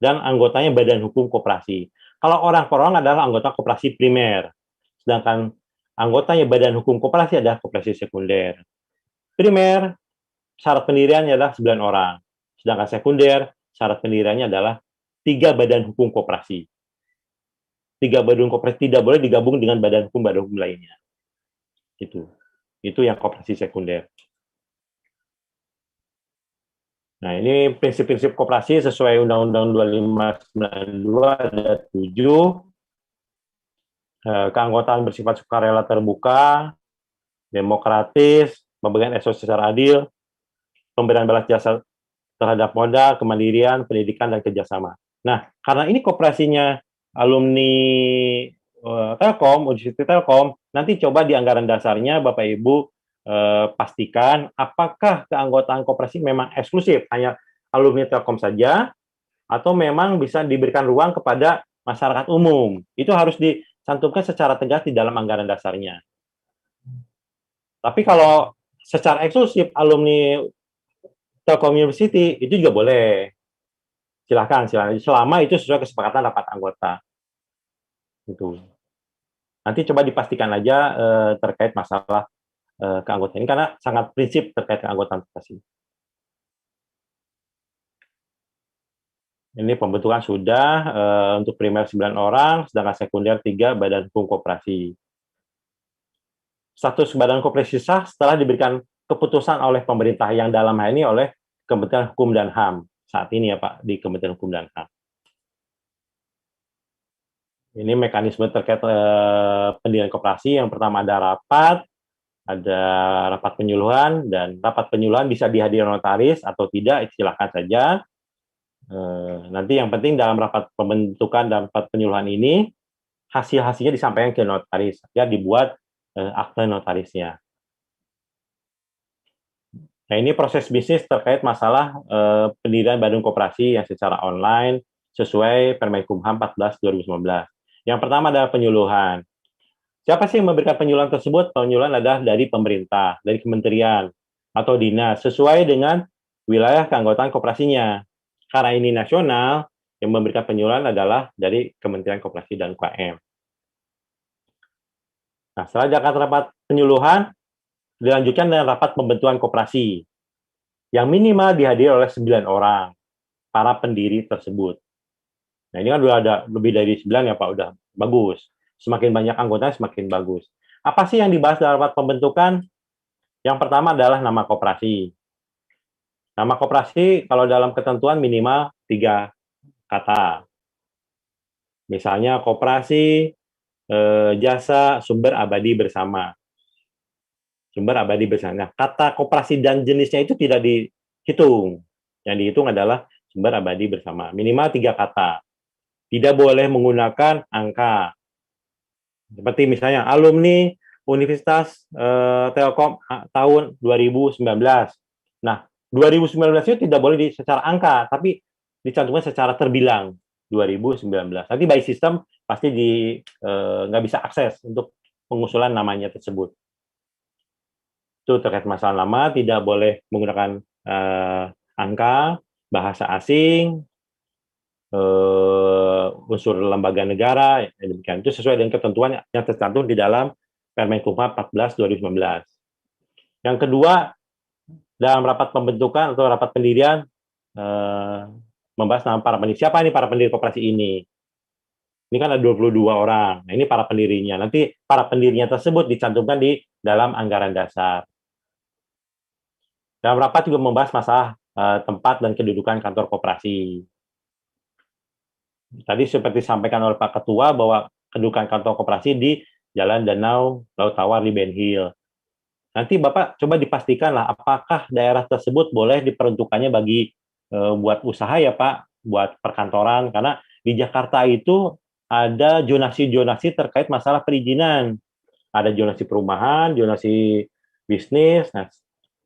dan anggotanya badan hukum koperasi. Kalau orang per orang adalah anggota koperasi primer, sedangkan anggotanya badan hukum koperasi adalah koperasi sekunder. Primer, syarat pendiriannya adalah 9 orang, sedangkan sekunder, syarat pendiriannya adalah 3 badan hukum koperasi. 3 badan koperasi tidak boleh digabung dengan badan hukum lainnya. Itu yang koperasi sekunder. Nah, ini prinsip-prinsip koperasi sesuai Undang-Undang 2592 ada 7. Keanggotaan bersifat sukarela terbuka, demokratis, pembagian SOC secara adil, pemberian balas jasa terhadap modal, kemandirian, pendidikan, dan kerjasama. Nah, karena ini koperasinya alumni Telkom, Universitas Telkom, nanti coba di anggaran dasarnya Bapak Ibu pastikan apakah keanggotaan koperasi memang eksklusif hanya alumni Telkom saja, atau memang bisa diberikan ruang kepada masyarakat umum. Itu harus dicantumkan secara tegas di dalam anggaran dasarnya. Tapi kalau secara eksklusif alumni Telkom University itu juga boleh. Silakan, selama itu sesuai kesepakatan rapat anggota. Itu. Nanti coba dipastikan aja terkait masalah keanggotaan ini, karena sangat prinsip terkait keanggotaan koperasi. Ini pembentukan sudah untuk primer 9 orang, sedangkan sekunder 3 badan hukum koperasi. Status badan koperasi sah setelah diberikan keputusan oleh pemerintah, yang dalam hal ini oleh Kementerian Hukum dan HAM. saat ini ya Pak di Kementerian Hukum dan HAM. Ini mekanisme terkait pendirian koperasi. Yang pertama ada rapat penyuluhan, dan rapat penyuluhan bisa dihadiri notaris atau tidak, silakan saja. Nanti yang penting dalam rapat pembentukan dan rapat penyuluhan ini, hasil-hasilnya disampaikan ke notaris, ya dibuat akte notarisnya. Nah, ini proses bisnis terkait masalah pendirian badan koperasi yang secara online sesuai Permenkumham 14/2019. Yang pertama adalah penyuluhan. Siapa sih yang memberikan penyuluhan tersebut? Penyuluhan adalah dari pemerintah, dari kementerian atau dinas, sesuai dengan wilayah keanggotaan koperasinya. Karena ini nasional, yang memberikan penyuluhan adalah dari Kementerian Koperasi dan UKM. Nah, setelah Jakarta rapat penyuluhan, dilanjutkan dengan rapat pembentukan koperasi yang minimal dihadiri oleh 9 orang para pendiri tersebut. Nah, ini kan udah ada lebih dari 9 ya Pak, udah bagus. Semakin banyak anggotanya semakin bagus. Apa sih yang dibahas dalam rapat pembentukan? Yang pertama adalah nama koperasi. Nama koperasi kalau dalam ketentuan minimal 3 kata. Misalnya koperasi jasa sumber abadi bersama. Sumber abadi bersama. Nah, kata koperasi dan jenisnya itu tidak dihitung. Yang dihitung adalah sumber abadi bersama. Minimal 3 kata. Tidak boleh menggunakan angka. Seperti misalnya alumni Universitas Telkom tahun 2019. Nah, 2019 itu tidak boleh secara angka, tapi dicantumkan secara terbilang 2019. Nanti by system pasti nggak bisa akses untuk pengusulan namanya tersebut. Itu terkait masalah nama, tidak boleh menggunakan angka, bahasa asing, unsur lembaga negara, demikian. Itu sesuai dengan ketentuan yang tercantum di dalam Permenkumham 14/2019. Yang kedua, dalam rapat pembentukan atau rapat pendirian, membahas nama para pendiri. Siapa ini para pendiri koperasi ini? Ini kan ada 22 orang. Nah, ini para pendirinya. Nanti para pendirinya tersebut dicantumkan di dalam anggaran dasar. Dalam rapat juga membahas masalah tempat dan kedudukan kantor koperasi. Tadi seperti disampaikan oleh Pak Ketua bahwa kedudukan kantor koperasi di Jalan Danau Laut Tawar di Ben Hill. Nanti Bapak coba dipastikan lah apakah daerah tersebut boleh diperuntukannya bagi buat usaha ya Pak, buat perkantoran, karena di Jakarta itu ada zonasi-zonasi terkait masalah perizinan. Ada zonasi perumahan, zonasi bisnis. Nah,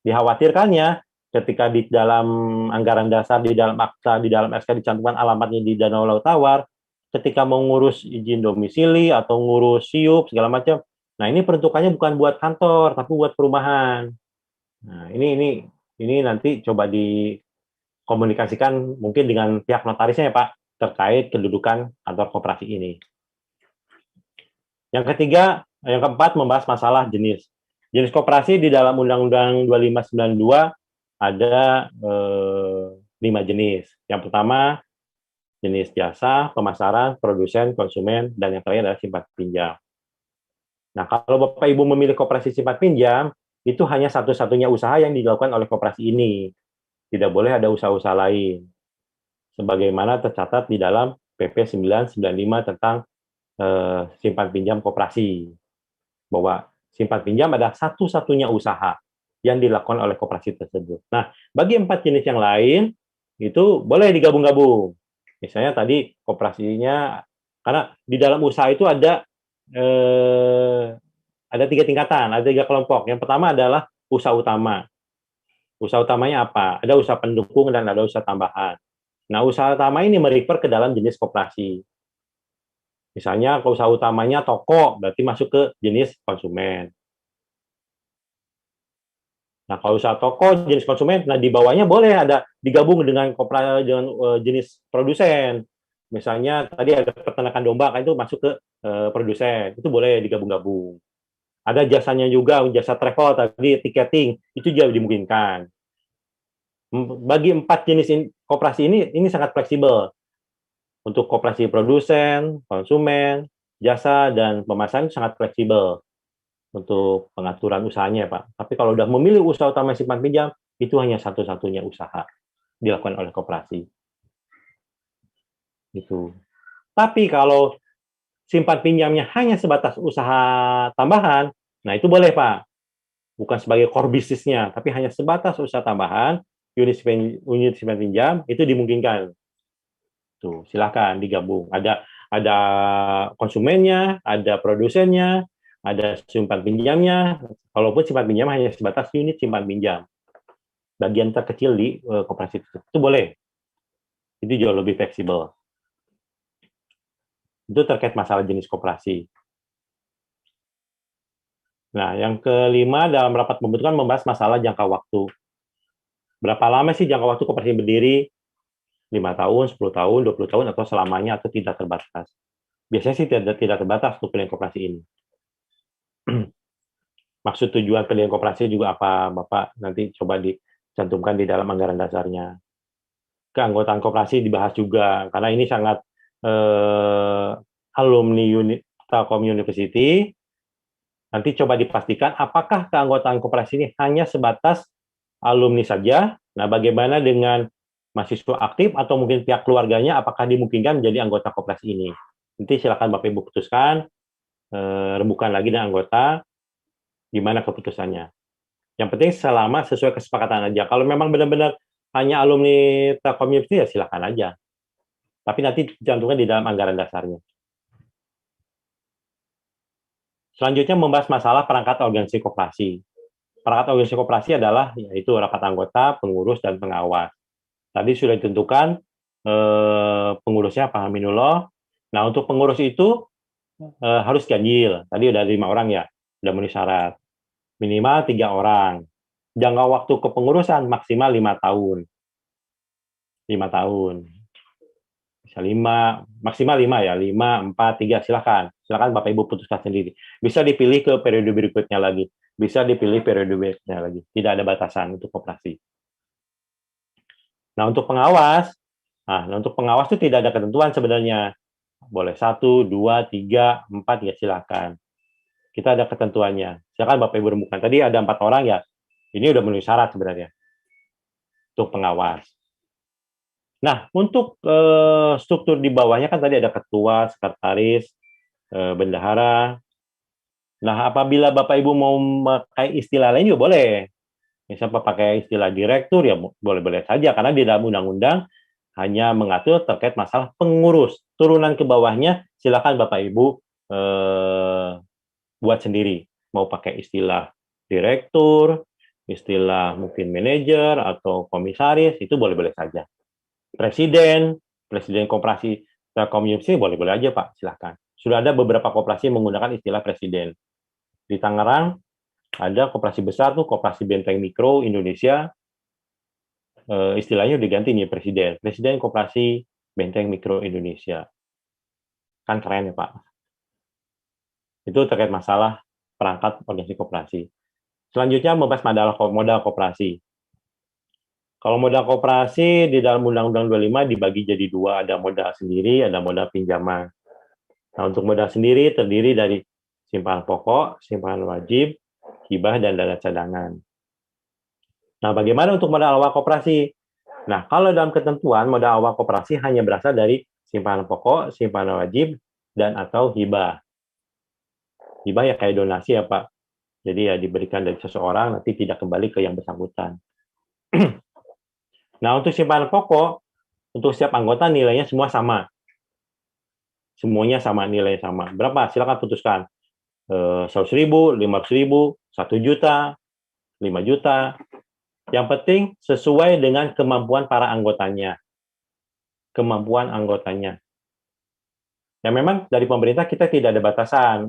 dikhawatirkannya ketika di dalam anggaran dasar, di dalam akta, di dalam SK dicantumkan alamatnya di Danau Laut Tawar, ketika mau ngurus izin domisili atau ngurus SIUP segala macam, nah ini peruntukannya bukan buat kantor, tapi buat perumahan. Nah, ini nanti coba dikomunikasikan mungkin dengan pihak notarisnya ya Pak, terkait kedudukan kantor koperasi ini. Yang ketiga, yang keempat membahas masalah jenis. Jenis koperasi di dalam Undang-Undang 2592 ada 5 jenis. Yang pertama, jenis jasa, pemasaran, produsen, konsumen, dan yang terakhir adalah simpan pinjam. Nah, kalau Bapak Ibu memilih koperasi simpan pinjam, itu hanya satu-satunya usaha yang dilakukan oleh koperasi ini. Tidak boleh ada usaha-usaha lain. Sebagaimana tercatat di dalam PP 995 tentang simpan pinjam koperasi. Bahwa simpan pinjam adalah satu-satunya usaha yang dilakukan oleh koperasi tersebut. Nah, bagi 4 jenis yang lain, itu boleh digabung-gabung. Misalnya tadi koperasinya, karena di dalam usaha itu ada 3 tingkatan, ada 3 kelompok. Yang pertama adalah usaha utama. Usaha utamanya apa? Ada usaha pendukung dan ada usaha tambahan. Nah, usaha utama ini merefer ke dalam jenis koperasi. Misalnya, kalau usaha utamanya toko, berarti masuk ke jenis konsumen. Nah, kalau usaha toko, jenis konsumen, nah di bawahnya boleh ada digabung dengan jenis produsen. Misalnya, tadi ada peternakan domba, kan itu masuk ke produsen. Itu boleh digabung-gabung. Ada jasanya juga, jasa travel, tadi tiketing, itu juga dimungkinkan. Bagi 4 jenis koperasi ini sangat fleksibel. Untuk koperasi produsen, konsumen, jasa, dan pemasaran sangat fleksibel untuk pengaturan usahanya, Pak. Tapi kalau udah memilih usaha utama simpan pinjam, itu hanya satu-satunya usaha. dilakukan oleh koperasi. Gitu. Tapi kalau simpan pinjamnya hanya sebatas usaha tambahan, nah itu boleh Pak. Bukan sebagai core bisnisnya, tapi hanya sebatas usaha tambahan, unit simpan pinjam itu dimungkinkan. Tuh, silakan digabung. Ada konsumennya, ada produsennya, ada simpan pinjamnya. Walaupun simpan pinjam hanya sebatas unit simpan pinjam, bagian terkecil di koperasi itu boleh. Itu jauh lebih fleksibel. Itu terkait masalah jenis koperasi. Nah, yang kelima dalam rapat pembentukan membahas masalah jangka waktu. Berapa lama sih jangka waktu koperasi berdiri? 5 tahun, 10 tahun, 20 tahun, atau selamanya, atau tidak terbatas. Biasanya sih tidak terbatas untuk pendirian koperasi ini. Maksud tujuan pendirian koperasi juga apa, Bapak? Nanti coba dicantumkan di dalam anggaran dasarnya. Keanggotaan koperasi dibahas juga, karena ini sangat alumni Telkom University. Nanti coba dipastikan apakah keanggotaan koperasi ini hanya sebatas alumni saja. Nah, bagaimana dengan mahasiswa aktif atau mungkin pihak keluarganya, apakah dimungkinkan menjadi anggota koperasi ini? Nanti silakan Bapak Ibu putuskan, rembukan lagi dengan anggota, gimana keputusannya. Yang penting selama sesuai kesepakatan aja. Kalau memang benar-benar hanya alumni Telkom University, ya silakan aja. Tapi nanti dicantumkan di dalam anggaran dasarnya. Selanjutnya membahas masalah perangkat organisasi koperasi. Perangkat organisasi koperasi adalah yaitu rapat anggota, pengurus, dan pengawas. Tadi sudah ditentukan pengurusnya Pak Aminullah. Nah, untuk pengurus itu harus ganjil. Tadi udah 5 orang ya, udah memenuhi syarat. Minimal 3 orang. Jangka waktu kepengurusan maksimal 5 tahun. 5 tahun. Bisa 5, maksimal 5 ya, 5, 4, 3, silakan. Silakan Bapak Ibu putuskan sendiri. Bisa dipilih ke periode berikutnya lagi. Bisa dipilih periode berikutnya lagi. Tidak ada batasan untuk koperasi. Nah, untuk pengawas itu tidak ada ketentuan sebenarnya. Boleh 1, 2, 3, 4, ya silakan. Kita ada ketentuannya. Silakan Bapak Ibu rembukan. Tadi ada 4 orang ya. Ini udah memenuhi syarat sebenarnya. Untuk pengawas. Nah, untuk struktur di bawahnya kan tadi ada ketua, sekretaris, bendahara. Nah, apabila Bapak Ibu mau memakai istilah lain juga boleh. Misalnya pakai istilah direktur, ya boleh-boleh saja. Karena di dalam undang-undang hanya mengatur terkait masalah pengurus. Turunan ke bawahnya, silakan Bapak Ibu buat sendiri. Mau pakai istilah direktur, istilah mungkin manajer, atau komisaris, itu boleh-boleh saja. Presiden koperasi Telkom University boleh-boleh aja Pak, silakan. Sudah ada beberapa koperasi yang menggunakan istilah presiden. Di Tangerang ada koperasi besar tuh, Koperasi Benteng Mikro Indonesia, istilahnya diganti nih Presiden Koperasi Benteng Mikro Indonesia. Kan keren ya Pak. Itu terkait masalah perangkat organisasi koperasi. Selanjutnya membahas modal koperasi. Kalau modal koperasi di dalam Undang-Undang 25 dibagi jadi 2, ada modal sendiri, ada modal pinjaman. Nah, untuk modal sendiri terdiri dari simpanan pokok, simpanan wajib, hibah, dan dana cadangan. Nah, bagaimana untuk modal awal koperasi? Nah, kalau dalam ketentuan modal awal koperasi hanya berasal dari simpanan pokok, simpanan wajib, dan atau hibah. Hibah ya kayak donasi ya Pak. Jadi ya diberikan dari seseorang, nanti tidak kembali ke yang bersangkutan. Nah, untuk simpanan pokok, untuk setiap anggota nilainya semua sama. Semuanya sama, nilainya sama. Berapa? Silakan putuskan. 100.000, 500.000, 1 juta, 5 juta. Yang penting sesuai dengan kemampuan para anggotanya. Kemampuan anggotanya. Ya memang dari pemerintah kita tidak ada batasan,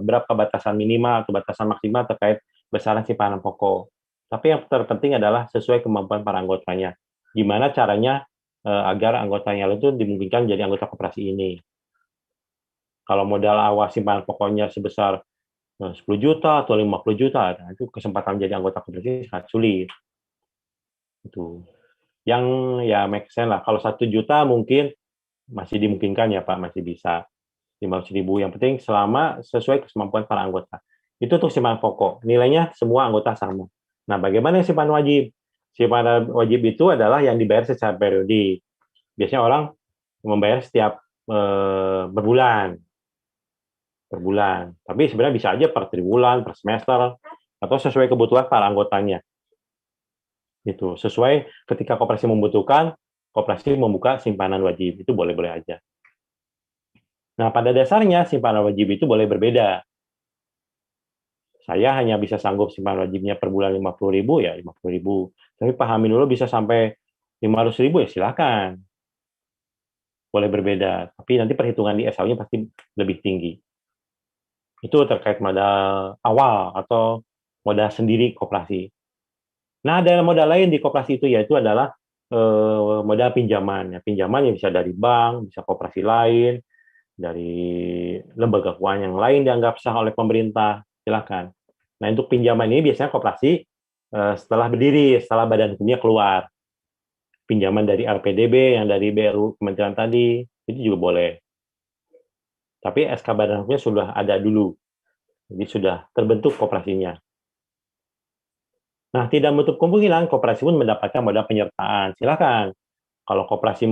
berapa batasan minimal atau batasan maksimal terkait besaran simpanan pokok. Tapi yang terpenting adalah sesuai kemampuan para anggotanya. Gimana caranya agar anggotanya itu dimungkinkan jadi anggota koperasi ini. Kalau modal awal simpanan pokoknya sebesar 10 juta atau 50 juta, nah itu kesempatan menjadi anggota koperasi sangat sulit. Itu. Yang ya make sense lah. Kalau 1 juta mungkin masih dimungkinkan ya Pak, masih bisa. 500.000, yang penting selama sesuai kemampuan para anggota. Itu untuk simpanan pokok. Nilainya semua anggota sama. Nah, bagaimana simpanan wajib? Simpanan wajib itu adalah yang dibayar secara periodik. Biasanya orang membayar setiap berbulan. Tapi sebenarnya bisa aja per triwulan, per semester, atau sesuai kebutuhan para anggotanya. Itu sesuai ketika koperasi membutuhkan, koperasi membuka simpanan wajib, itu boleh-boleh aja. Nah, pada dasarnya simpanan wajib itu boleh berbeda. Saya hanya bisa sanggup simpanan wajibnya per bulan 50.000 ya 50.000. Tapi Pak Haminullah bisa sampai 500.000 ya silakan. Boleh berbeda, tapi nanti perhitungan di SAU-nya pasti lebih tinggi. Itu terkait modal awal atau modal sendiri koperasi. Nah, ada modal lain di koperasi itu, yaitu adalah modal pinjaman. Ya, pinjaman yang bisa dari bank, bisa koperasi lain, dari lembaga keuangan yang lain dianggap sah oleh pemerintah, silakan. Nah, untuk pinjaman ini biasanya koperasi setelah berdiri, setelah badan hukumnya keluar. Pinjaman dari RPDB, yang dari BRU Kementerian tadi, itu juga boleh. Tapi SK badan hukumnya sudah ada dulu. Jadi sudah terbentuk koperasinya. Nah, tidak menutup kemungkinan koperasi pun mendapatkan modal penyertaan. Silakan. Kalau koperasi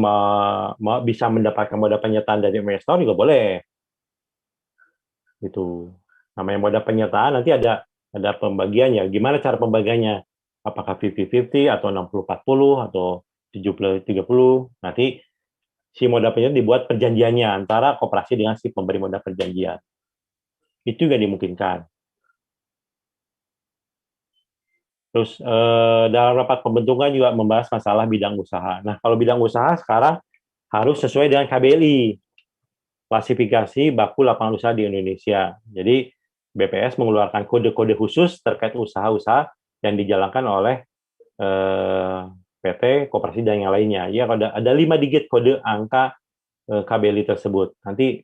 bisa mendapatkan modal penyertaan dari investor juga boleh. Itu namanya modal penyertaan, nanti ada pembagiannya. Gimana cara pembagiannya? Apakah 50-50 atau 60-40 atau 70-30? Nanti si modal penyertaan dibuat perjanjiannya antara koperasi dengan si pemberi modal perjanjian. Itu juga dimungkinkan. Terus dalam rapat pembentukan juga membahas masalah bidang usaha. Nah, kalau bidang usaha sekarang harus sesuai dengan KBLI, klasifikasi baku lapangan usaha di Indonesia. Jadi BPS mengeluarkan kode-kode khusus terkait usaha-usaha yang dijalankan oleh PT, koperasi, dan yang lainnya. Ya, ada 5 digit kode angka KBLI tersebut. Nanti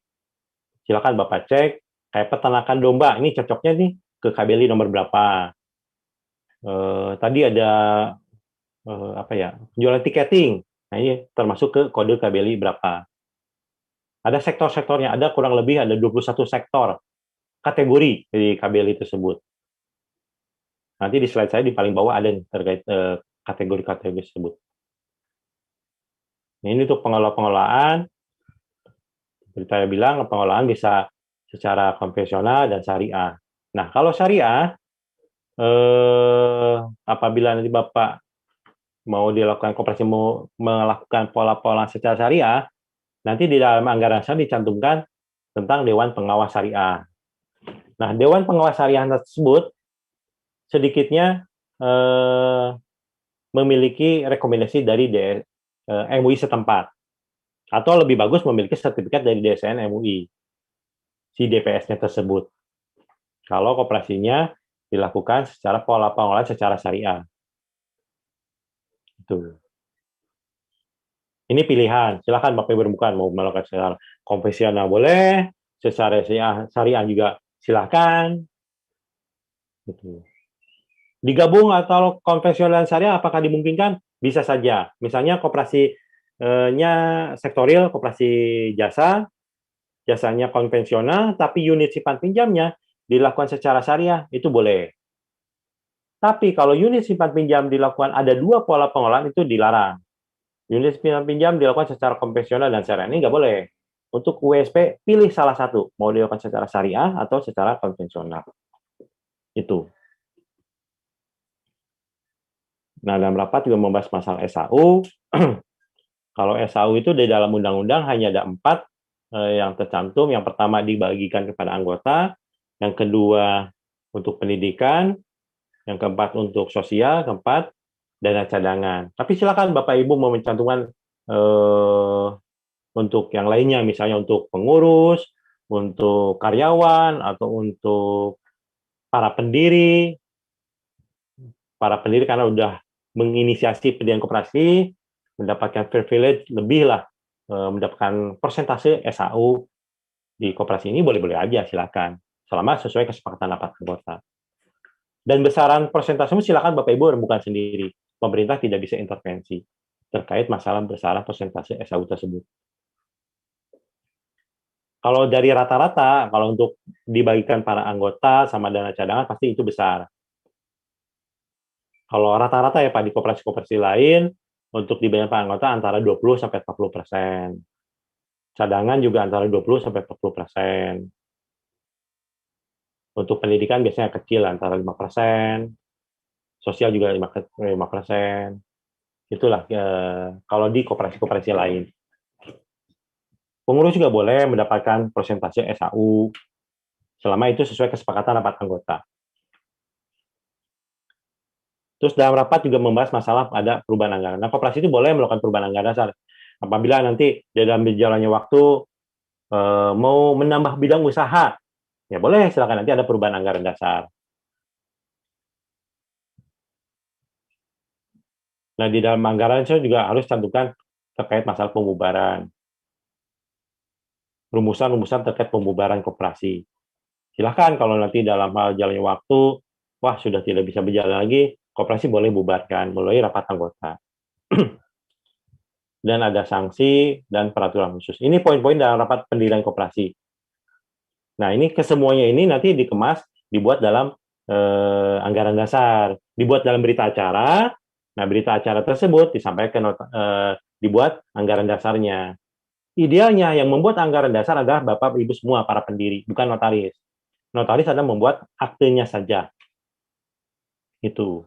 silakan Bapak cek, kayak peternakan domba, ini cocoknya nih ke KBLI nomor berapa. Tadi ada penjualan tiketing, nah ini termasuk ke kode KBLI berapa. Ada sektor-sektornya, ada kurang lebih ada 21 sektor kategori di KBLI tersebut. Nanti di slide saya di paling bawah ada nih terkait kategori-kategori tersebut. Nah, ini untuk pengelolaan. Seperti saya bilang, pengelolaan bisa secara konvensional dan syariah. Nah, kalau syariah, apabila nanti Bapak mau dilakukan koperasi, mau melakukan pola-pola secara syariah, nanti di dalam anggaran saya dicantumkan tentang Dewan Pengawas Syariah. Nah, Dewan Pengawas Syariah tersebut sedikitnya memiliki rekomendasi dari MUI setempat, atau lebih bagus memiliki sertifikat dari DSN MUI, si DPS-nya tersebut. Kalau koperasinya dilakukan secara pola pengelolaan secara syariah. Itu. Ini pilihan. Silakan Bapak Ibu bukan mau melakukan secara konvensional boleh, secara syariah juga silakan. Gitu. Digabung atau konvensional dan syariah apakah dimungkinkan? Bisa saja. Misalnya koperasinya sektoril, koperasi jasanya konvensional, tapi unit simpan pinjamnya dilakukan secara syariah, itu boleh. Tapi kalau unit simpan pinjam dilakukan ada 2 pola pengelolaan, itu dilarang. Unit simpan pinjam dilakukan secara konvensional dan syariah, ini nggak boleh. Untuk USP, pilih salah satu, mau dilakukan secara syariah atau secara konvensional. Itu. Nah, dalam rapat juga membahas masalah SAU. Kalau SAU itu di dalam undang-undang hanya ada 4 yang tercantum. Yang pertama dibagikan kepada anggota, yang kedua untuk pendidikan, yang keempat untuk sosial, keempat dana cadangan. Tapi silakan Bapak Ibu mau mencantumkan untuk yang lainnya, misalnya untuk pengurus, untuk karyawan, atau untuk para pendiri karena udah menginisiasi pendirian koperasi, mendapatkan privilege lebih lah, mendapatkan persentase SAU di koperasi ini, boleh-boleh aja, silakan. Selama sesuai kesepakatan rapat anggota. Dan besaran persentase silakan Bapak Ibu rembukan sendiri. Pemerintah tidak bisa intervensi terkait masalah besaran persentase SAU tersebut. Kalau dari rata-rata, kalau untuk dibagikan para anggota sama dana cadangan, pasti itu besar. Kalau rata-rata ya Pak, di koperasi-koperasi lain, untuk dibayar anggota antara 20-40%. Cadangan juga antara 20-40%. Untuk pendidikan biasanya kecil, antara 5%. Sosial juga 5%. Itulah kalau di koperasi-koperasi lain. Pengurus juga boleh mendapatkan persentase SAU selama itu sesuai kesepakatan rapat anggota. Terus dalam rapat juga membahas masalah ada perubahan anggaran. Nah, koperasi itu boleh melakukan perubahan anggaran dasar. Apabila nanti dalam berjalannya waktu mau menambah bidang usaha, ya boleh, silakan, nanti ada perubahan anggaran dasar. Nah, di dalam anggaran itu juga harus cantumkan terkait masalah pembubaran. Rumusan-rumusan terkait pembubaran koperasi. Silakan kalau nanti dalam hal jalannya waktu, wah sudah tidak bisa berjalan lagi, koperasi boleh bubarkan melalui rapat anggota. Dan ada sanksi dan peraturan khusus. Ini poin-poin dalam rapat pendirian koperasi. Nah, ini kesemuanya ini nanti dikemas, dibuat dalam anggaran dasar, dibuat dalam berita acara. Nah, berita acara tersebut disampaikan dibuat anggaran dasarnya. Idealnya yang membuat anggaran dasar adalah Bapak Ibu semua para pendiri, bukan notaris. Notaris adalah membuat aktenya saja. Itu.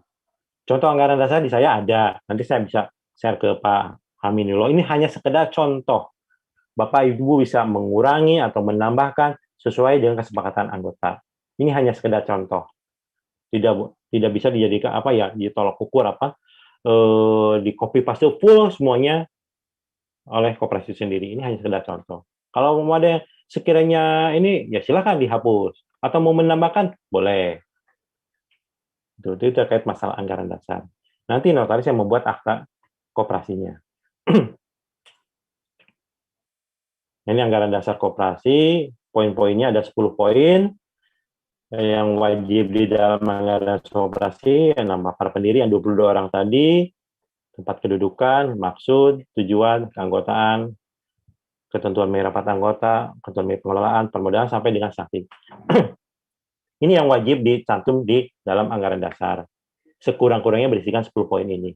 Contoh anggaran dasar di saya ada. Nanti saya bisa share ke Pak Aminullah. Ini hanya sekedar contoh. Bapak Ibu bisa mengurangi atau menambahkan sesuai dengan kesepakatan anggota. Ini hanya sekedar contoh. Tidak bisa dijadikan apa ya, ditolak ukur apa, di copy paste full semuanya oleh koperasi sendiri. Ini hanya sekedar contoh. Kalau mau ada yang sekiranya ini, ya silakan dihapus. Atau mau menambahkan, boleh. Itu terkait masalah anggaran dasar. Nanti notaris yang membuat akta koperasinya. Ini anggaran dasar koperasi, poin-poinnya ada 10 poin. Yang wajib di dalam anggaran dasar koperasi, nama para pendiri yang 22 orang tadi, tempat kedudukan, maksud, tujuan, keanggotaan, ketentuan rapat anggota, ketentuan pengelolaan, permodalan, sampai dengan saksi. Ini yang wajib dicantum di dalam anggaran dasar. Sekurang-kurangnya berisikan 10 poin ini.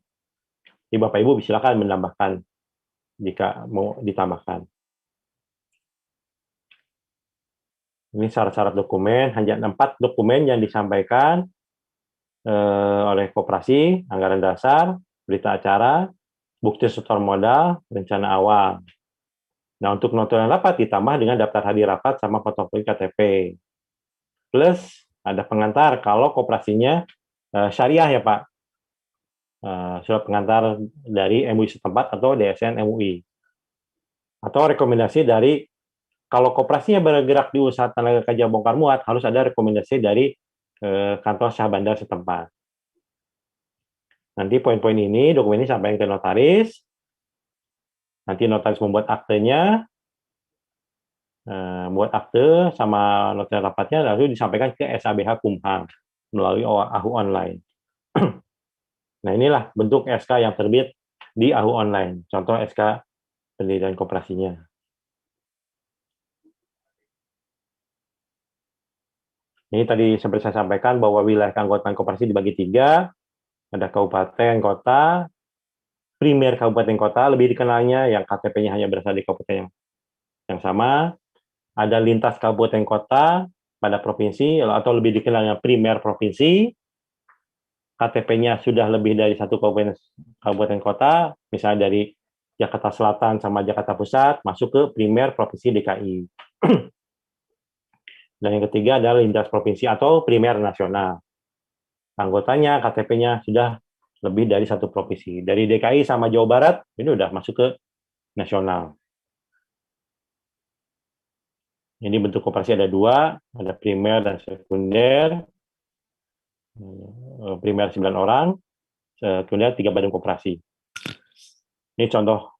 Jadi Bapak Ibu silakan menambahkan jika mau ditambahkan. Ini syarat-syarat dokumen, hanya 4 dokumen yang disampaikan oleh koperasi, anggaran dasar, berita acara, bukti setor modal, rencana awal. Nah, untuk notulen rapat ditambah dengan daftar hadir rapat sama fotokopi KTP. Plus ada pengantar kalau koperasinya syariah ya Pak. Surat pengantar dari MUI setempat atau DSN MUI. Atau rekomendasi dari, kalau koperasinya bergerak di usaha tenaga kerja bongkar muat, harus ada rekomendasi dari kantor syah bandar setempat. Nanti poin-poin ini, dokumen ini sampaikan ke notaris. Nanti notaris membuat aktenya, membuat akte sama nota rapatnya, lalu disampaikan ke SABH Kumham melalui AHU online. Nah, inilah bentuk SK yang terbit di AHU online. Contoh SK pendirian koperasinya. Ini tadi seperti saya sampaikan bahwa wilayah keanggotaan koperasi dibagi 3. Ada kabupaten, kota, primer kabupaten kota, lebih dikenalnya yang KTP-nya hanya berasal dari kabupaten yang sama. Ada lintas kabupaten kota pada provinsi, atau lebih dikenalnya primer provinsi. KTP-nya sudah lebih dari 1 kabupaten kota, misalnya dari Jakarta Selatan sama Jakarta Pusat, masuk ke primer provinsi DKI. Dan yang ketiga adalah lintas provinsi atau primer nasional. Anggotanya, KTP-nya sudah lebih dari 1 provinsi. Dari DKI sama Jawa Barat, ini udah masuk ke nasional. Ini bentuk koperasi ada 2, ada primer dan sekunder. Primer 9 orang, sekunder 3 badan koperasi. Ini contoh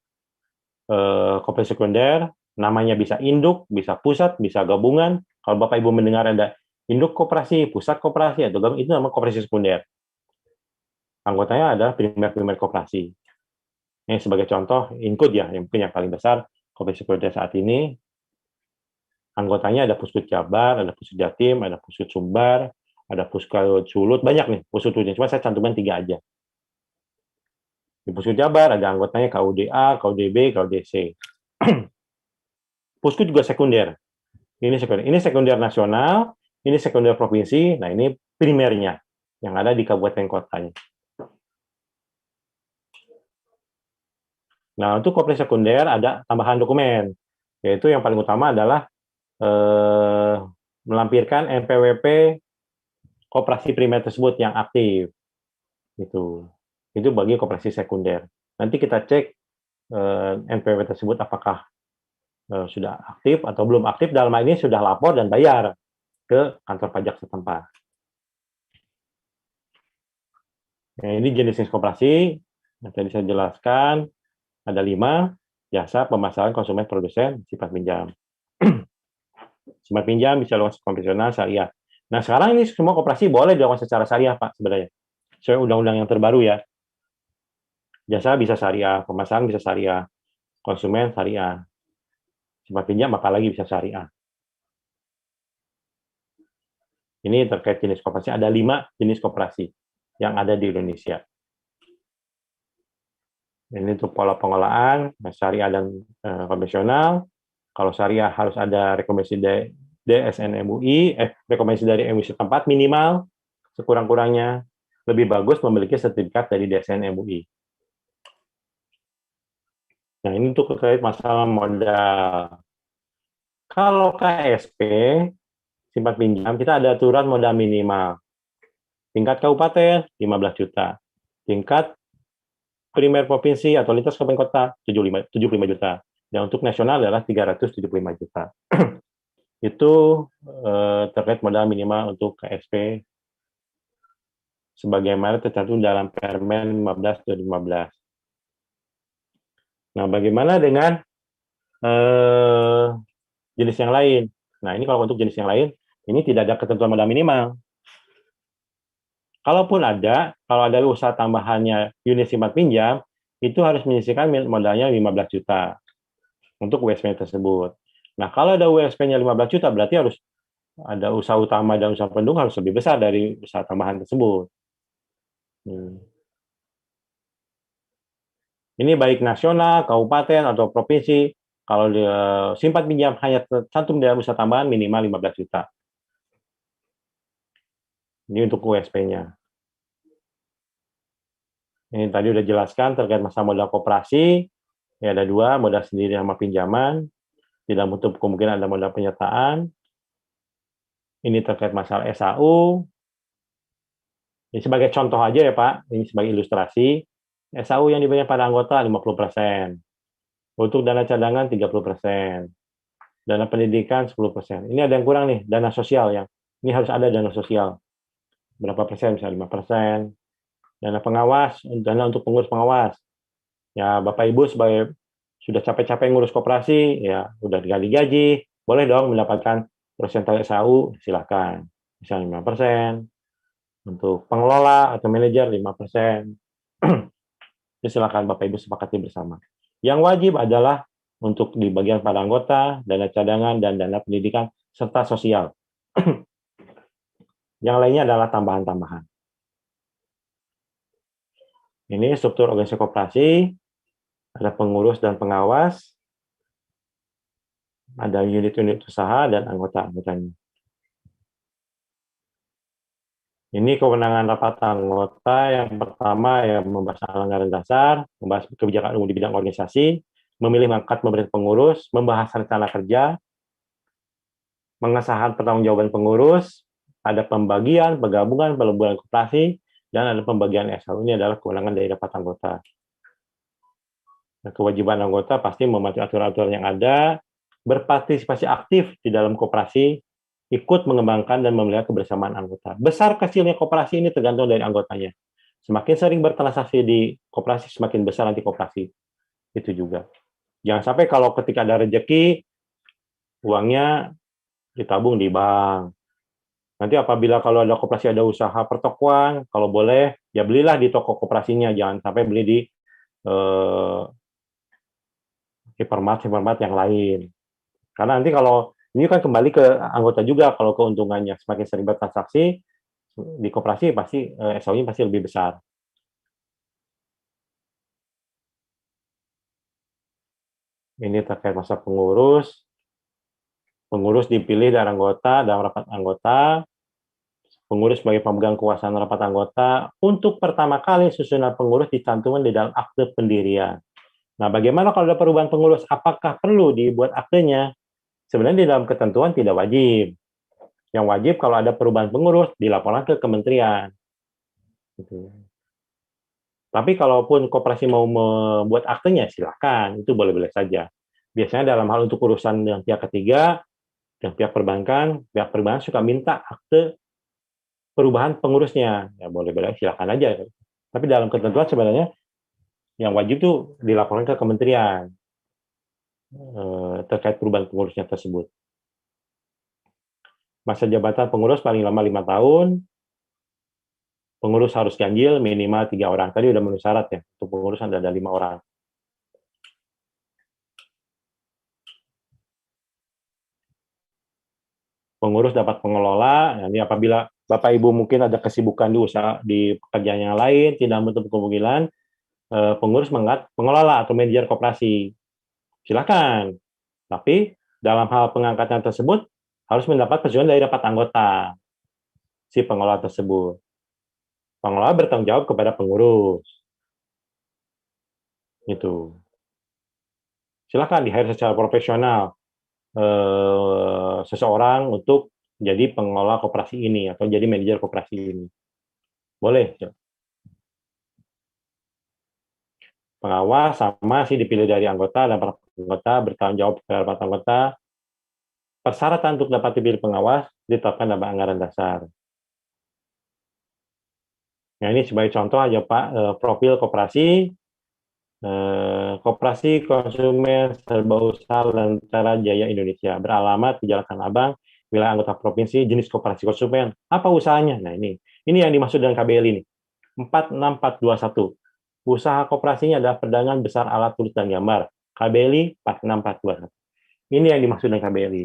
koperasi sekunder, namanya bisa induk, bisa pusat, bisa gabungan. Kalau Bapak Ibu mendengar ada induk koperasi, pusat koperasi, atau gabungan, itu nama koperasi sekunder. Anggotanya adalah primer koperasi. Ini sebagai contoh, Inkut ya, yang mungkin yang paling besar, koperasi sekunder saat ini. Anggotanya ada Puskut Jabar, ada Puskut Jatim, ada Puskut Sumbar, ada Puskal Sulut, banyak nih Pusutnya, cuma saya cantumkan 3 aja. Di Pusku Jabar ada anggotanya KUDA, KUDB, KUDC. Pusku juga sekunder. Ini sekunder nasional, ini sekunder provinsi, nah ini primernya yang ada di kabupaten kotanya. Nah, untuk kopri sekunder ada tambahan dokumen, yaitu yang paling utama adalah melampirkan NPWP koperasi primer tersebut yang aktif. Itu bagi koperasi sekunder. Nanti kita cek NPWP tersebut apakah sudah aktif atau belum aktif, dalam hal ini sudah lapor dan bayar ke kantor pajak setempat. Nah, ini jenis koperasi yang tadi saya jelaskan, ada 5, jasa, pemasaran, konsumen, produsen, sifat pinjam. Sifat pinjam bisa dilakukan konvensional, syariah. Nah, sekarang ini semua koperasi boleh dilakukan secara syariah, Pak, sebenarnya. Sesuai undang-undang yang terbaru ya. Jasa bisa syariah, pemasaran bisa syariah, konsumen syariah, sifat pinjam apalagi bisa syariah. Ini terkait jenis koperasi, ada 5 jenis koperasi yang ada di Indonesia. Ini untuk pola pengelolaan, syariah dan konvensional. Kalau syariah harus ada rekomendasi dari DSN MUI, rekomendasi dari MUI setempat minimal, sekurang-kurangnya. Lebih bagus memiliki sertifikat dari DSN MUI. Nah, ini untuk terkait masalah modal. Kalau KSP, simpan pinjam, kita ada aturan modal minimal. Tingkat kabupaten, 15 juta. Tingkat primer provinsi atau lintas kabupaten kota, 75 juta. Dan untuk nasional adalah 375 juta. Itu terkait modal minimal untuk KSP, sebagaimana tercantum dalam Permen 15/2015. Nah, bagaimana dengan jenis yang lain? Nah, ini kalau untuk jenis yang lain, ini tidak ada ketentuan modal minimal. Kalaupun ada, kalau ada usaha tambahannya unit simpan pinjam, itu harus menyisihkan modalnya 15 juta untuk USP tersebut. Nah, kalau ada USP-nya 15 juta, berarti harus ada usaha utama dan usaha pendukung harus lebih besar dari usaha tambahan tersebut. Ini baik nasional, kabupaten, atau provinsi. Kalau simpan pinjam hanya tercantum dalam usaha tambahan minimal 15 juta. Ini untuk USP-nya. Ini tadi udah jelaskan terkait masalah modal koperasi. Ya, ada 2, modal sendiri sama pinjaman. Tidak menutup kemungkinan ada modal penyertaan. Ini terkait masalah SAU. Ini sebagai contoh aja ya Pak, ini sebagai ilustrasi. SAU yang dibayar pada anggota 50%. Untuk dana cadangan 30%. Dana pendidikan 10%. Ini ada yang kurang nih, dana sosial yang. Ini harus ada dana sosial. Berapa persen? Bisa 5%. Dana pengawas, dana untuk pengurus pengawas. Ya, Bapak Ibu sebagai sudah capek-capek ngurus koperasi, ya udah digaji, boleh dong mendapatkan persentase SAU, silakan. Misalnya 5%. Untuk pengelola atau manajer 5%. Ya, silakan Bapak Ibu sepakati bersama. Yang wajib adalah untuk di bagian pada anggota, dana cadangan, dan dana pendidikan, serta sosial. Yang lainnya adalah tambahan-tambahan. Ini struktur organisasi koperasi, ada pengurus dan pengawas, ada unit-unit usaha, dan anggota-anggotanya. Ini kewenangan rapat anggota. Yang pertama ya membahas anggaran dasar, membahas kebijakan umum di bidang organisasi, memilih mengangkat pemberhentian pengurus, membahas rencana kerja, pengesahan pertanggungjawaban pengurus, ada pembagian, penggabungan, peleburan koperasi, dan ada pembagian SAU. Ini adalah kewenangan dari rapat anggota. Nah, kewajiban anggota pasti mematuhi aturan-aturan yang ada, berpartisipasi aktif di dalam koperasi, ikut mengembangkan dan memelihara kebersamaan anggota. Besar kecilnya koperasi ini tergantung dari anggotanya. Semakin sering bertransaksi di koperasi, semakin besar nanti koperasi. Itu juga. Jangan sampai kalau ketika ada rezeki, uangnya ditabung di bank. Nanti apabila kalau ada koperasi ada usaha pertokoan, kalau boleh, ya belilah di toko koperasinya. Jangan sampai beli di hypermart yang lain. Karena nanti kalau ini kan kembali ke anggota juga, kalau keuntungannya semakin sering bertransaksi, Di koperasi pasti SO-nya pasti lebih besar. Ini terkait masa pengurus. Pengurus dipilih dari anggota dalam rapat anggota. Pengurus sebagai pemegang kekuasaan rapat anggota. Untuk pertama kali susunan pengurus dicantumkan di dalam akte pendirian. Nah, bagaimana kalau ada perubahan pengurus? Apakah perlu dibuat aktenya? Sebenarnya di dalam ketentuan tidak wajib. Yang wajib kalau ada perubahan pengurus dilaporkan ke kementerian. Gitu. Tapi kalaupun koperasi mau membuat aktenya, silakan, itu boleh-boleh saja. Biasanya dalam hal untuk urusan dengan pihak ketiga, dan pihak perbankan suka minta akte perubahan pengurusnya. Ya boleh-boleh, silakan aja. Tapi dalam ketentuan sebenarnya yang wajib itu dilaporkan ke kementerian terkait perubahan pengurusnya tersebut. Masa jabatan pengurus paling lama 5 tahun. Pengurus harus ganjil minimal 3 orang. Tadi udah memenuhi syarat ya. Untuk pengurus ada 5 orang. Pengurus dapat pengelola. Ini apabila Bapak Ibu mungkin ada kesibukan di usaha di pekerjaan yang lain, tidak menutup kemungkinan pengurus mengangkat pengelola atau manajer koperasi. Silakan. Tapi dalam hal pengangkatan tersebut harus mendapat persetujuan dari rapat anggota si pengelola tersebut. Pengelola bertanggung jawab kepada pengurus. Gitu. Silakan di-hire secara profesional seseorang untuk jadi pengelola koperasi ini atau jadi manajer koperasi ini. Boleh. Pengawas sama sih dipilih dari anggota dan para anggota bertanggung jawab kepada rapat anggota. Persyaratan untuk dapat dipilih pengawas ditetapkan dalam anggaran dasar. Nah, ini sebagai contoh aja Pak, profil koperasi, Koperasi Konsumen Serba Usaha Lentera Jaya Indonesia, beralamat di Jalan Tanah Abang, wilayah anggota provinsi, jenis koperasi konsumen. Apa usahanya? Nah, ini yang dimaksud dengan KBL ini. 46421. Usaha koperasinya adalah perdagangan besar alat tulis dan gambar. KBLI 46421. Ini yang dimaksud dengan KBLI.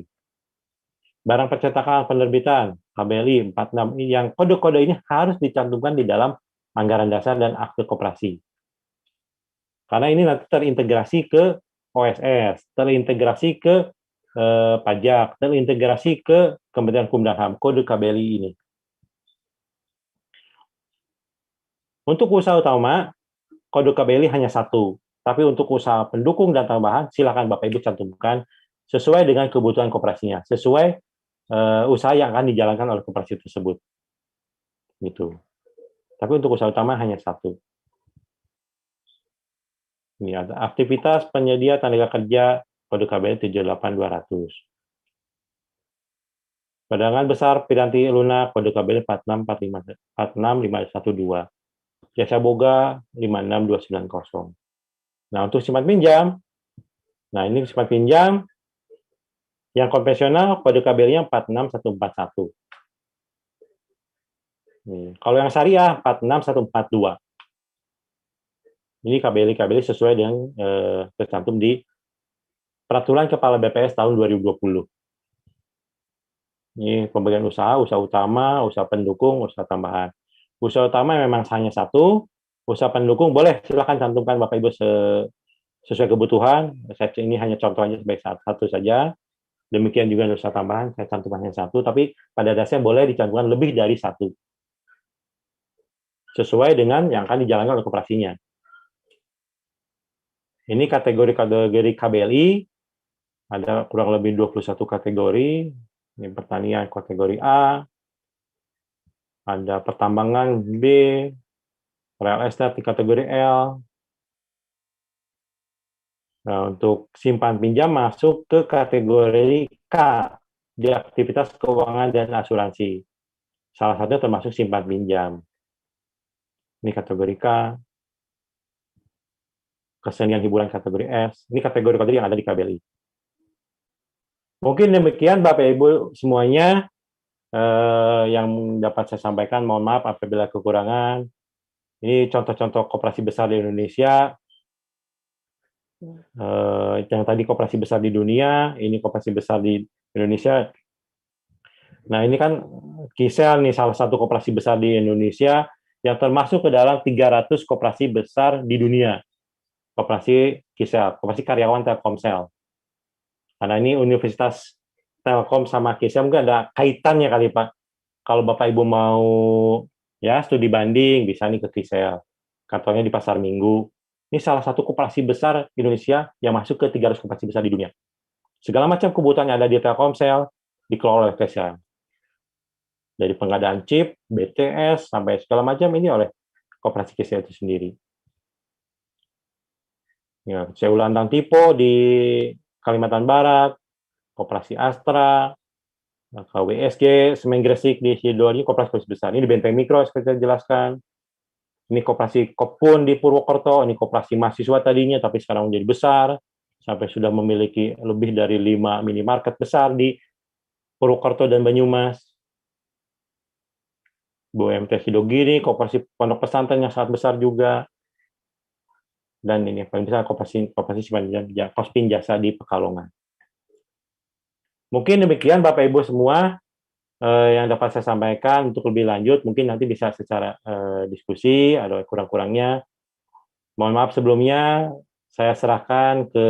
Barang percetakan penerbitan, KBLI 46. Yang kode-kode ini harus dicantumkan di dalam anggaran dasar dan akte koperasi. Karena ini nanti terintegrasi ke OSS, terintegrasi ke pajak, terintegrasi ke Kementerian Hukum dan HAM, kode KBLI ini. Untuk usaha utama, kode KBLI hanya 1. Tapi untuk usaha pendukung dan tambahan, silakan Bapak Ibu cantumkan sesuai dengan kebutuhan koperasinya, sesuai usaha yang akan dijalankan oleh koperasi tersebut. Gitu. Tapi untuk usaha utama hanya 1. Ini ada aktivitas penyedia tenaga kerja kode KBLI 78200. Perdagangan besar piranti lunak kode KBLI 46512. Jasa boga 56290. Nah, untuk simpan pinjam, nah ini simpan pinjam yang konvensional kode KBLI-nya 46141. Kalau yang syariah 46142. Ini KBLI sesuai dengan tercantum di Peraturan Kepala BPS tahun 2020. Ini pembagian usaha utama, usaha pendukung, usaha tambahan. Usaha utama memang hanya 1, usaha pendukung boleh silakan cantumkan Bapak Ibu sesuai kebutuhan. Saya ini hanya contohnya sebagai satu saja. Demikian juga usaha tambahan, saya cantumkan hanya 1, tapi pada dasarnya boleh dicantumkan lebih dari 1. Sesuai dengan yang akan dijalankan oleh koperasinya. Ini kategori KBLI, ada kurang lebih 21 kategori. Ini pertanian kategori A, ada pertambangan B, real estate di kategori L. Nah, untuk simpan pinjam masuk ke kategori K, di aktivitas keuangan dan asuransi. Salah satunya termasuk simpan pinjam. Ini kategori K. Kesenian hiburan kategori S. Ini kategori-kategori yang ada di KBLI. Mungkin demikian Bapak Ibu semuanya yang dapat saya sampaikan. Mohon maaf apabila kekurangan. Ini contoh-contoh koperasi besar di Indonesia. Yang tadi koperasi besar di dunia, ini koperasi besar di Indonesia. Nah, ini kan Kisel nih salah satu koperasi besar di Indonesia yang termasuk ke dalam 300 koperasi besar di dunia. Koperasi Kisel, koperasi karyawan Telkomsel. Karena ini Universitas Telkom sama Kisel mungkin ada kaitannya kali Pak. Kalau Bapak Ibu mau ya studi banding bisa nih ke Kisel. Kantornya di Pasar Minggu. Ini salah satu koperasi besar Indonesia yang masuk ke 300 koperasi besar di dunia. Segala macam kebutuhan yang ada di Telkomsel dikelola oleh Kisel. Dari pengadaan chip, BTS, sampai segala macam ini oleh koperasi Kisel itu sendiri. Ya, Seulandang Tipo di Kalimantan Barat, koperasi Astra, KWSG, Semen Gresik di Sidoarjo, koperasi besar. Ini di Benteng Mikro, seperti saya jelaskan. Ini koperasi Kopun di Purwokerto, ini koperasi mahasiswa tadinya, tapi sekarang menjadi besar, sampai sudah memiliki lebih dari 5 minimarket besar di Purwokerto dan Banyumas. BUMT Sidogiri, koperasi pondok pesantren yang sangat besar juga. Dan ini paling besar koperasi Kospin Jasa di Pekalongan. Mungkin demikian Bapak Ibu semua yang dapat saya sampaikan. Untuk lebih lanjut mungkin nanti bisa secara diskusi, ada kurang-kurangnya. Mohon maaf sebelumnya, saya serahkan ke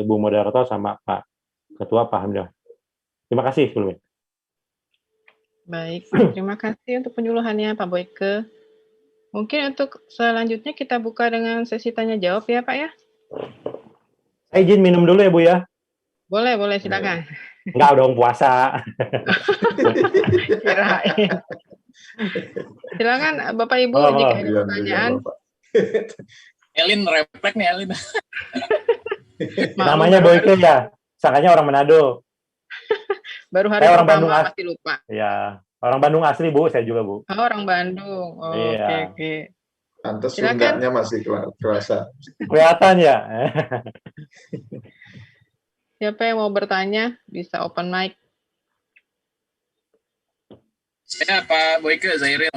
Ibu Moderator sama Pak Ketua, Pak Hamdah. Terima kasih sebelumnya. Baik, terima kasih untuk penyuluhannya Pak Boyke. Mungkin untuk selanjutnya kita buka dengan sesi tanya jawab ya Pak ya. Saya izin minum dulu ya Bu ya. Boleh, silakan. Enggak dong puasa. Kirain. Silakan Bapak Ibu jika ada pertanyaan. Elin refleks nih Elin. Namanya Boyke ya. Sakanya orang Manado. Baru hari saya orang pertama Bandung masih lupa. Ya, orang Bandung asli Bu, saya juga Bu. Oh, orang Bandung. Oh, iya. Oke. Pantes Sundanya masih kerasa. Kelihatan ya. Siapa yang mau bertanya bisa open mic. Saya Pak Boyke Zairil.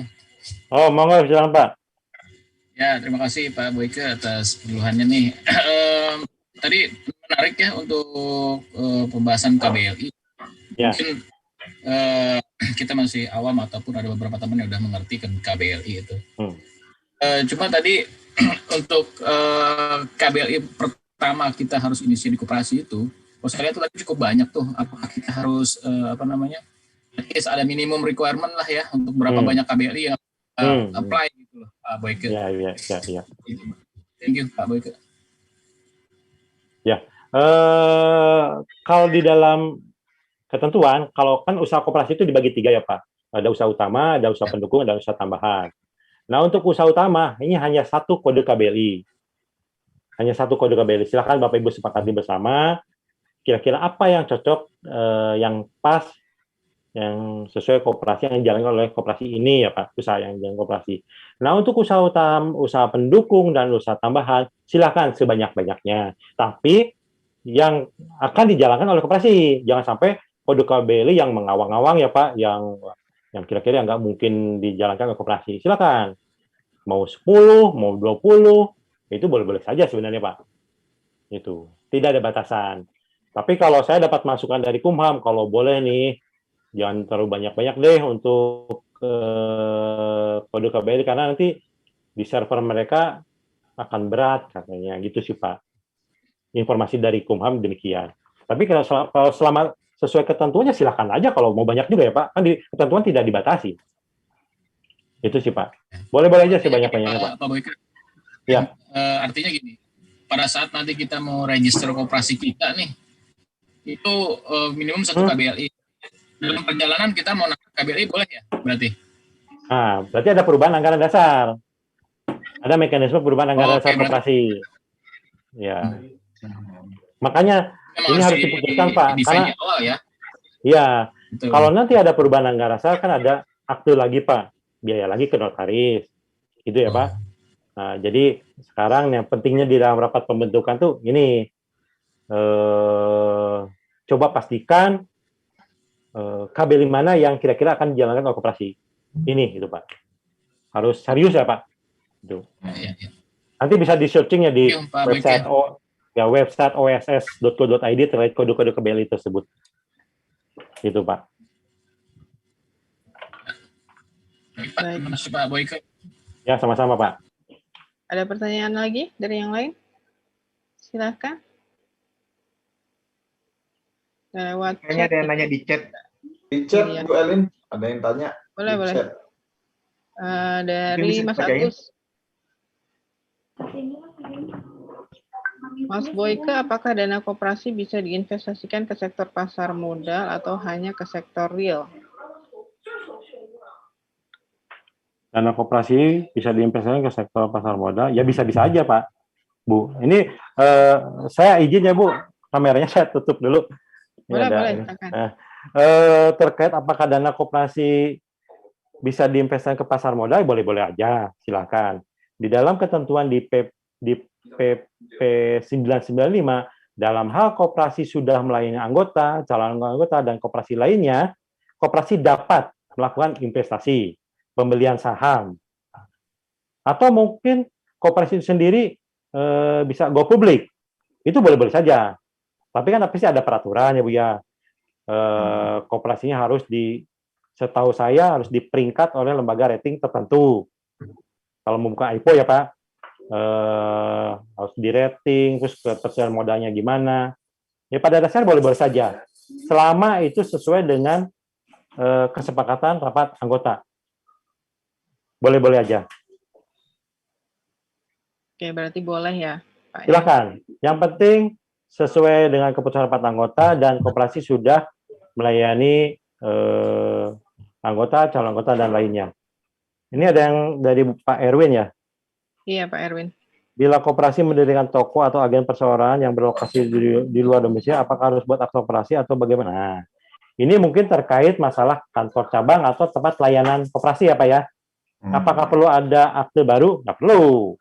Oh, monggo silakan Pak. Ya, terima kasih Pak Boyke atas penyuluhannya nih. Tadi menarik ya untuk pembahasan KBLI. Ya. Mungkin kita masih awam ataupun ada beberapa teman yang udah mengerti kan KBLI itu. Cuma tadi untuk KBLI pertama kita harus inisiasi di koperasi itu, saya lihat tadi cukup banyak tuh. Apakah kita harus ada minimum requirement lah ya untuk berapa banyak KBLI yang apply gitu loh, Pak Boyke. Iya. Thank you Pak Boyke. Ya, kalau di dalam ketentuan, kalau kan usaha koperasi itu dibagi 3 ya Pak. Ada usaha utama, ada usaha pendukung, ada usaha tambahan. Nah untuk usaha utama, ini hanya 1 kode KBLI. Hanya 1 kode KBLI. Silakan Bapak Ibu sepakati bersama, kira-kira apa yang cocok, yang pas, yang sesuai koperasi yang dijalankan oleh koperasi ini ya Pak, usaha yang dijalankan koperasi. Nah untuk usaha utama, usaha pendukung dan usaha tambahan, silakan sebanyak-banyaknya. Tapi yang akan dijalankan oleh koperasi, jangan sampai kode KBLI yang mengawang-awang ya Pak, yang kira-kira nggak mungkin dijalankan oleh koperasi. Silakan. Mau 10, mau 20, itu boleh-boleh saja sebenarnya Pak. Itu. Tidak ada batasan. Tapi kalau saya dapat masukan dari Kumham, kalau boleh nih, jangan terlalu banyak-banyak deh untuk kode KBLI, karena nanti di server mereka akan berat katanya. Gitu sih Pak. Informasi dari Kumham demikian. Tapi kalau selama sesuai ketentuannya silahkan aja kalau mau banyak juga ya Pak. Kan di ketentuan tidak dibatasi. Itu sih Pak. Boleh-boleh aja sebanyak-banyaknya Pak. Pak Boyke. Ya. Artinya gini, pada saat nanti kita mau register koperasi kita nih, itu minimum 1 KBLI. Dalam perjalanan kita mau nambah KBLI boleh ya berarti? Nah, berarti ada perubahan anggaran dasar. Ada mekanisme perubahan anggaran dasar koperasi. Ya. Makanya ini harus diputuskan Pak, karena awal ya. Iya. Betul. Kalau nanti ada perubahan anggaran dasar kan ada akte lagi Pak, biaya lagi ke notaris, gitu ya Pak. Nah, jadi sekarang yang pentingnya di dalam rapat pembentukan tuh ini, coba pastikan KBLI mana yang kira-kira akan dijalankan oleh koperasi. Ini gitu Pak. Harus serius ya Pak. Gitu. Ya. Nanti bisa di searching ya di website oss.co.id terkait kode-kode KBLI tersebut. Gitu Pak. Baik. Terima kasih Pak Boyke. Ya, sama-sama Pak. Ada pertanyaan lagi dari yang lain? Silahkan. Lewat Kayaknya chat. ada yang nanya di chat. Di chat, Iya. Bu Elin, ada yang tanya. Boleh, di boleh. chat. Mungkin Dari bisa Mas dibacain. Agus. Mas Boyke, apakah dana koperasi bisa diinvestasikan ke sektor pasar modal atau hanya ke sektor real? Dana koperasi bisa diinvestasikan ke sektor pasar modal, ya bisa-bisa aja Pak, Bu. Ini saya izin ya Bu, kameranya saya tutup dulu. Ini Boleh, ada boleh. ini. Silakan. Nah, terkait apakah dana koperasi bisa diinvestasikan ke pasar modal, boleh-boleh aja, silakan. Di dalam ketentuan di PP 995, dalam hal koperasi sudah melayani anggota, calon anggota, dan koperasi lainnya, koperasi dapat melakukan investasi, pembelian saham, atau mungkin koperasi itu sendiri bisa go publik, itu boleh-boleh saja. Tapi kan pasti ada peraturan ya Bu ya. Koperasinya harus setahu saya harus diperingkat oleh lembaga rating tertentu. Kalau membuka IPO ya Pak, harus di rating, terus ketersediaan modalnya gimana. Ya pada dasarnya boleh-boleh saja, selama itu sesuai dengan kesepakatan rapat anggota. Boleh-boleh aja. Oke, berarti boleh ya, Pak. Ya? Silakan. Yang penting sesuai dengan keputusan rapat anggota dan koperasi sudah melayani anggota, calon anggota, dan lainnya. Ini ada yang dari Pak Erwin ya. Iya, Pak Erwin. Bila koperasi mendirikan toko atau agen perseorangan yang berlokasi di luar domisili, apakah harus buat akte operasi atau bagaimana? Nah, ini mungkin terkait masalah kantor cabang atau tempat layanan koperasi ya Pak ya. Apakah perlu ada akte baru? Nggak perlu.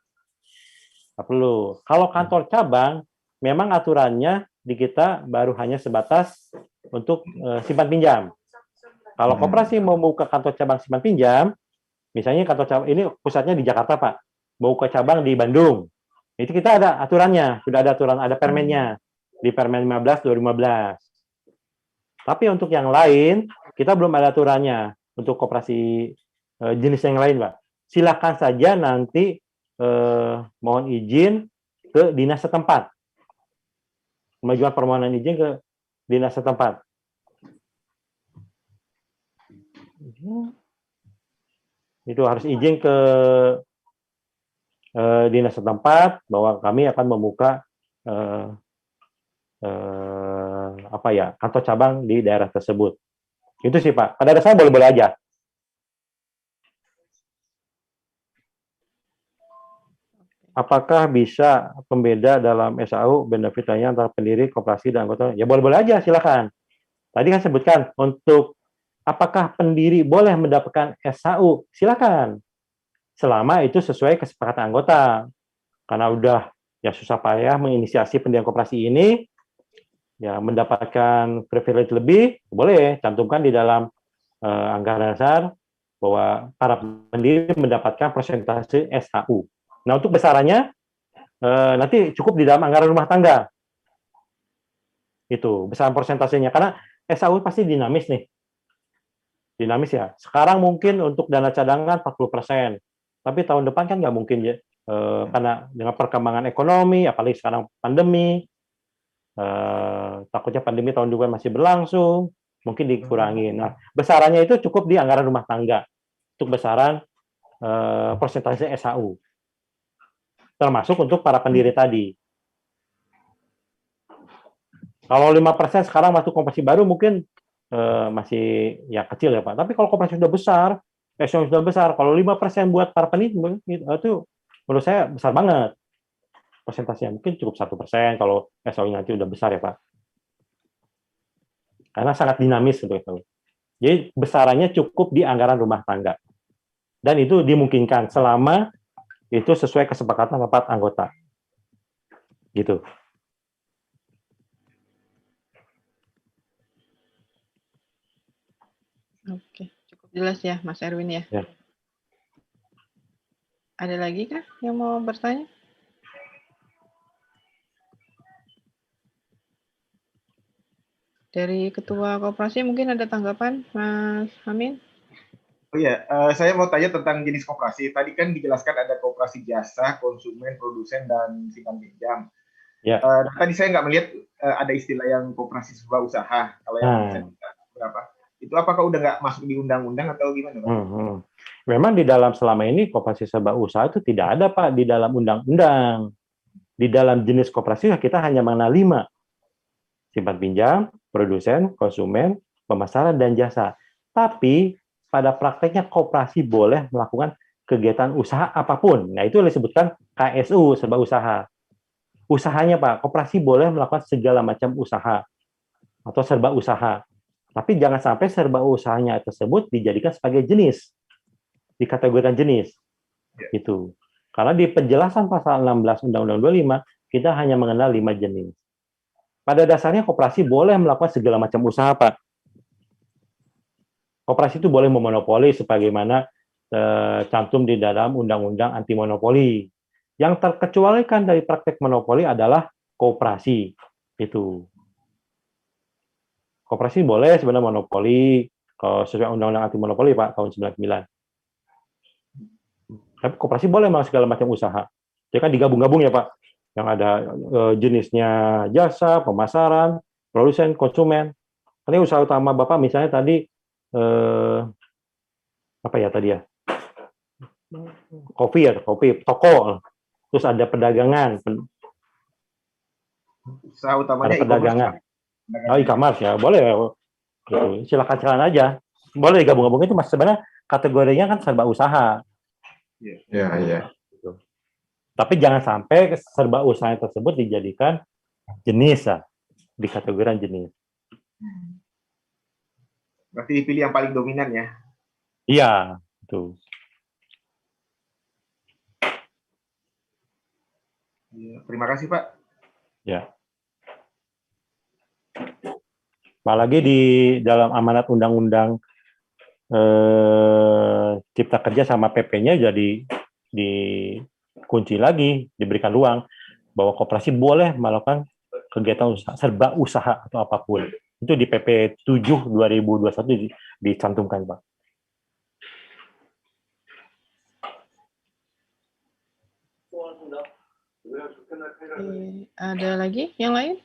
Nggak perlu. Kalau kantor cabang, memang aturannya di kita baru hanya sebatas untuk simpan pinjam. Kalau koperasi mau buka kantor cabang simpan pinjam, misalnya kantor cabang ini pusatnya di Jakarta Pak, mau buka cabang di Bandung, itu kita ada aturannya, sudah ada aturan, ada permennya di Permen 15 2015. Tapi untuk yang lain kita belum ada aturannya untuk koperasi jenis yang lain Pak. Silakan saja nanti mohon izin ke dinas setempat, mengajukan permohonan izin ke dinas setempat. Itu harus izin ke dinas setempat bahwa kami akan membuka kantor cabang di daerah tersebut. Itu sih Pak. Pada dasarnya boleh-boleh aja. Apakah bisa pembeda dalam SAU benefit lainnya antara pendiri, koperasi, dan anggota? Ya boleh-boleh aja, silakan. Tadi kan sebutkan untuk apakah pendiri boleh mendapatkan SAU? Silakan. Selama itu sesuai kesepakatan anggota. Karena udah ya susah payah menginisiasi pendirian koperasi ini, ya mendapatkan privilege lebih, boleh cantumkan di dalam anggaran dasar bahwa para pendiri mendapatkan persentase SHU. Nah, untuk besarannya nanti cukup di dalam anggaran rumah tangga. Itu, besaran persentasenya. Karena SHU pasti dinamis nih. Dinamis ya. Sekarang mungkin untuk dana cadangan 40%. Tapi tahun depan kan nggak mungkin ya. Karena dengan perkembangan ekonomi, apalagi sekarang pandemi, takutnya pandemi tahun depan masih berlangsung, mungkin dikurangi. Nah, besarannya itu cukup di anggaran rumah tangga. Untuk besaran persentase SHU. Termasuk untuk para pendiri tadi. Kalau 5% sekarang masuk koperasi baru mungkin masih ya kecil ya Pak. Tapi kalau koperasi sudah besar, SHU sudah besar, kalau 5% buat para pendiri itu menurut saya besar banget. Persentasenya mungkin cukup 1% kalau SHU nanti udah besar ya Pak. Karena sangat dinamis untuk itu. Jadi besarannya cukup di anggaran rumah tangga. Dan itu dimungkinkan selama itu sesuai kesepakatan rapat anggota. Gitu. Oke, cukup jelas ya Mas Erwin ya. Ya. Ada lagi kah yang mau bertanya? Dari Ketua Koperasi mungkin ada tanggapan, Mas Amin? Oh iya, saya mau tanya tentang jenis koperasi. Tadi kan dijelaskan ada koperasi jasa, konsumen, produsen, dan simpan pinjam. Ya. Tadi saya nggak melihat ada istilah yang koperasi serba usaha. Kalau yang saya berapa? Itu apakah udah nggak masuk di undang-undang atau gimana, Pak? Memang di dalam selama ini koperasi serba usaha itu tidak ada, Pak, di dalam undang-undang. Di dalam jenis koperasi kita hanya mengenal 5. Simpan pinjam, produsen, konsumen, pemasaran, dan jasa. Tapi pada prakteknya koperasi boleh melakukan kegiatan usaha apapun. Nah, itu yang disebutkan KSU, serba usaha. Usahanya, Pak, koperasi boleh melakukan segala macam usaha atau serba usaha. Tapi jangan sampai serba usahanya tersebut dijadikan sebagai jenis, dikategorikan jenis. Itu. Karena di penjelasan pasal 16 Undang-Undang 25, kita hanya mengenal 5 jenis. Pada dasarnya koperasi boleh melakukan segala macam usaha, Pak. Koperasi itu boleh memonopoli sebagaimana cantum di dalam Undang-Undang Anti Monopoli. Yang terkecualikan dari praktek monopoli adalah koperasi. Itu. Koperasi boleh sebenarnya monopoli kalau sesuai Undang-Undang Anti Monopoli, Pak, tahun 99. Tapi koperasi boleh melakukan segala macam usaha. Jadi kan digabung-gabung ya, Pak. Yang ada jenisnya jasa, pemasaran, produsen, konsumen. Ini usaha utama Bapak misalnya tadi apa ya tadi ya? Kopi, toko. Terus ada perdagangan. Usaha utamanya ada perdagangan. E-commerce ya, boleh. Gitu. Silakan aja. Boleh digabung-gabung itu, Mas. Sebenarnya kategorinya kan serba usaha. Iya. Gitu. Tapi jangan sampai serba usaha tersebut dijadikan jenis ya, dikategorikan jenis. Berarti dipilih yang paling dominan ya? Iya, itu. Terima kasih, Pak. Ya. Apalagi di dalam amanat undang-undang Cipta Kerja sama PP-nya jadi dikunci lagi, diberikan ruang bahwa koperasi boleh melakukan kegiatan usaha, serba usaha atau apapun. Itu di PP 7 2021 dicantumkan, Pak. Ada lagi yang lain?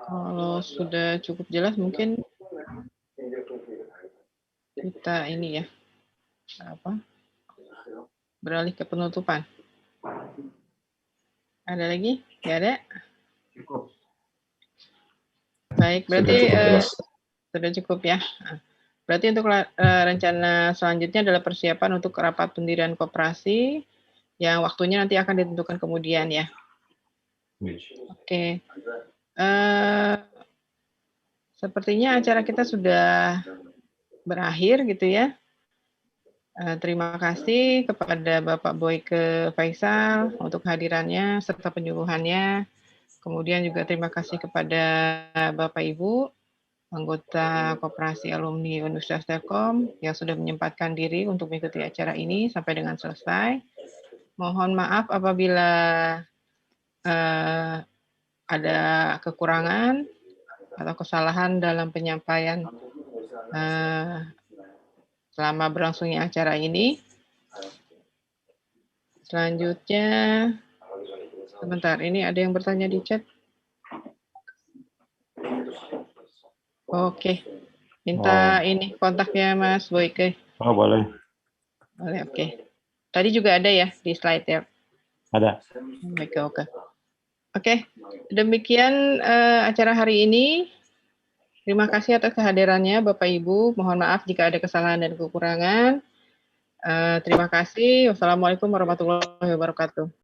Kalau sudah cukup jelas mungkin kita ini ya beralih ke penutupan. Ada lagi? Nggak ada? Cukup. Baik, berarti sudah cukup ya. Berarti untuk rencana selanjutnya adalah persiapan untuk rapat pendirian koperasi yang waktunya nanti akan ditentukan kemudian ya. Oke. Sepertinya acara kita sudah berakhir gitu ya. Terima kasih kepada Bapak Boyke Faisal untuk hadirannya serta penyuluhannya. Kemudian juga terima kasih kepada Bapak Ibu anggota Koperasi Alumni Universitas Telkom yang sudah menyempatkan diri untuk mengikuti acara ini sampai dengan selesai. Mohon maaf apabila ada kekurangan atau kesalahan dalam penyampaian selama berlangsungnya acara ini. Selanjutnya, sebentar, ini ada yang bertanya di chat. Oke, minta ini kontaknya Mas Boyke. Oh, boleh. Boleh, oke. Tadi juga ada ya di slide ya? Ada. Oke. Oke, demikian acara hari ini. Terima kasih atas kehadirannya Bapak Ibu. Mohon maaf jika ada kesalahan dan kekurangan. Terima kasih. Wassalamualaikum warahmatullahi wabarakatuh.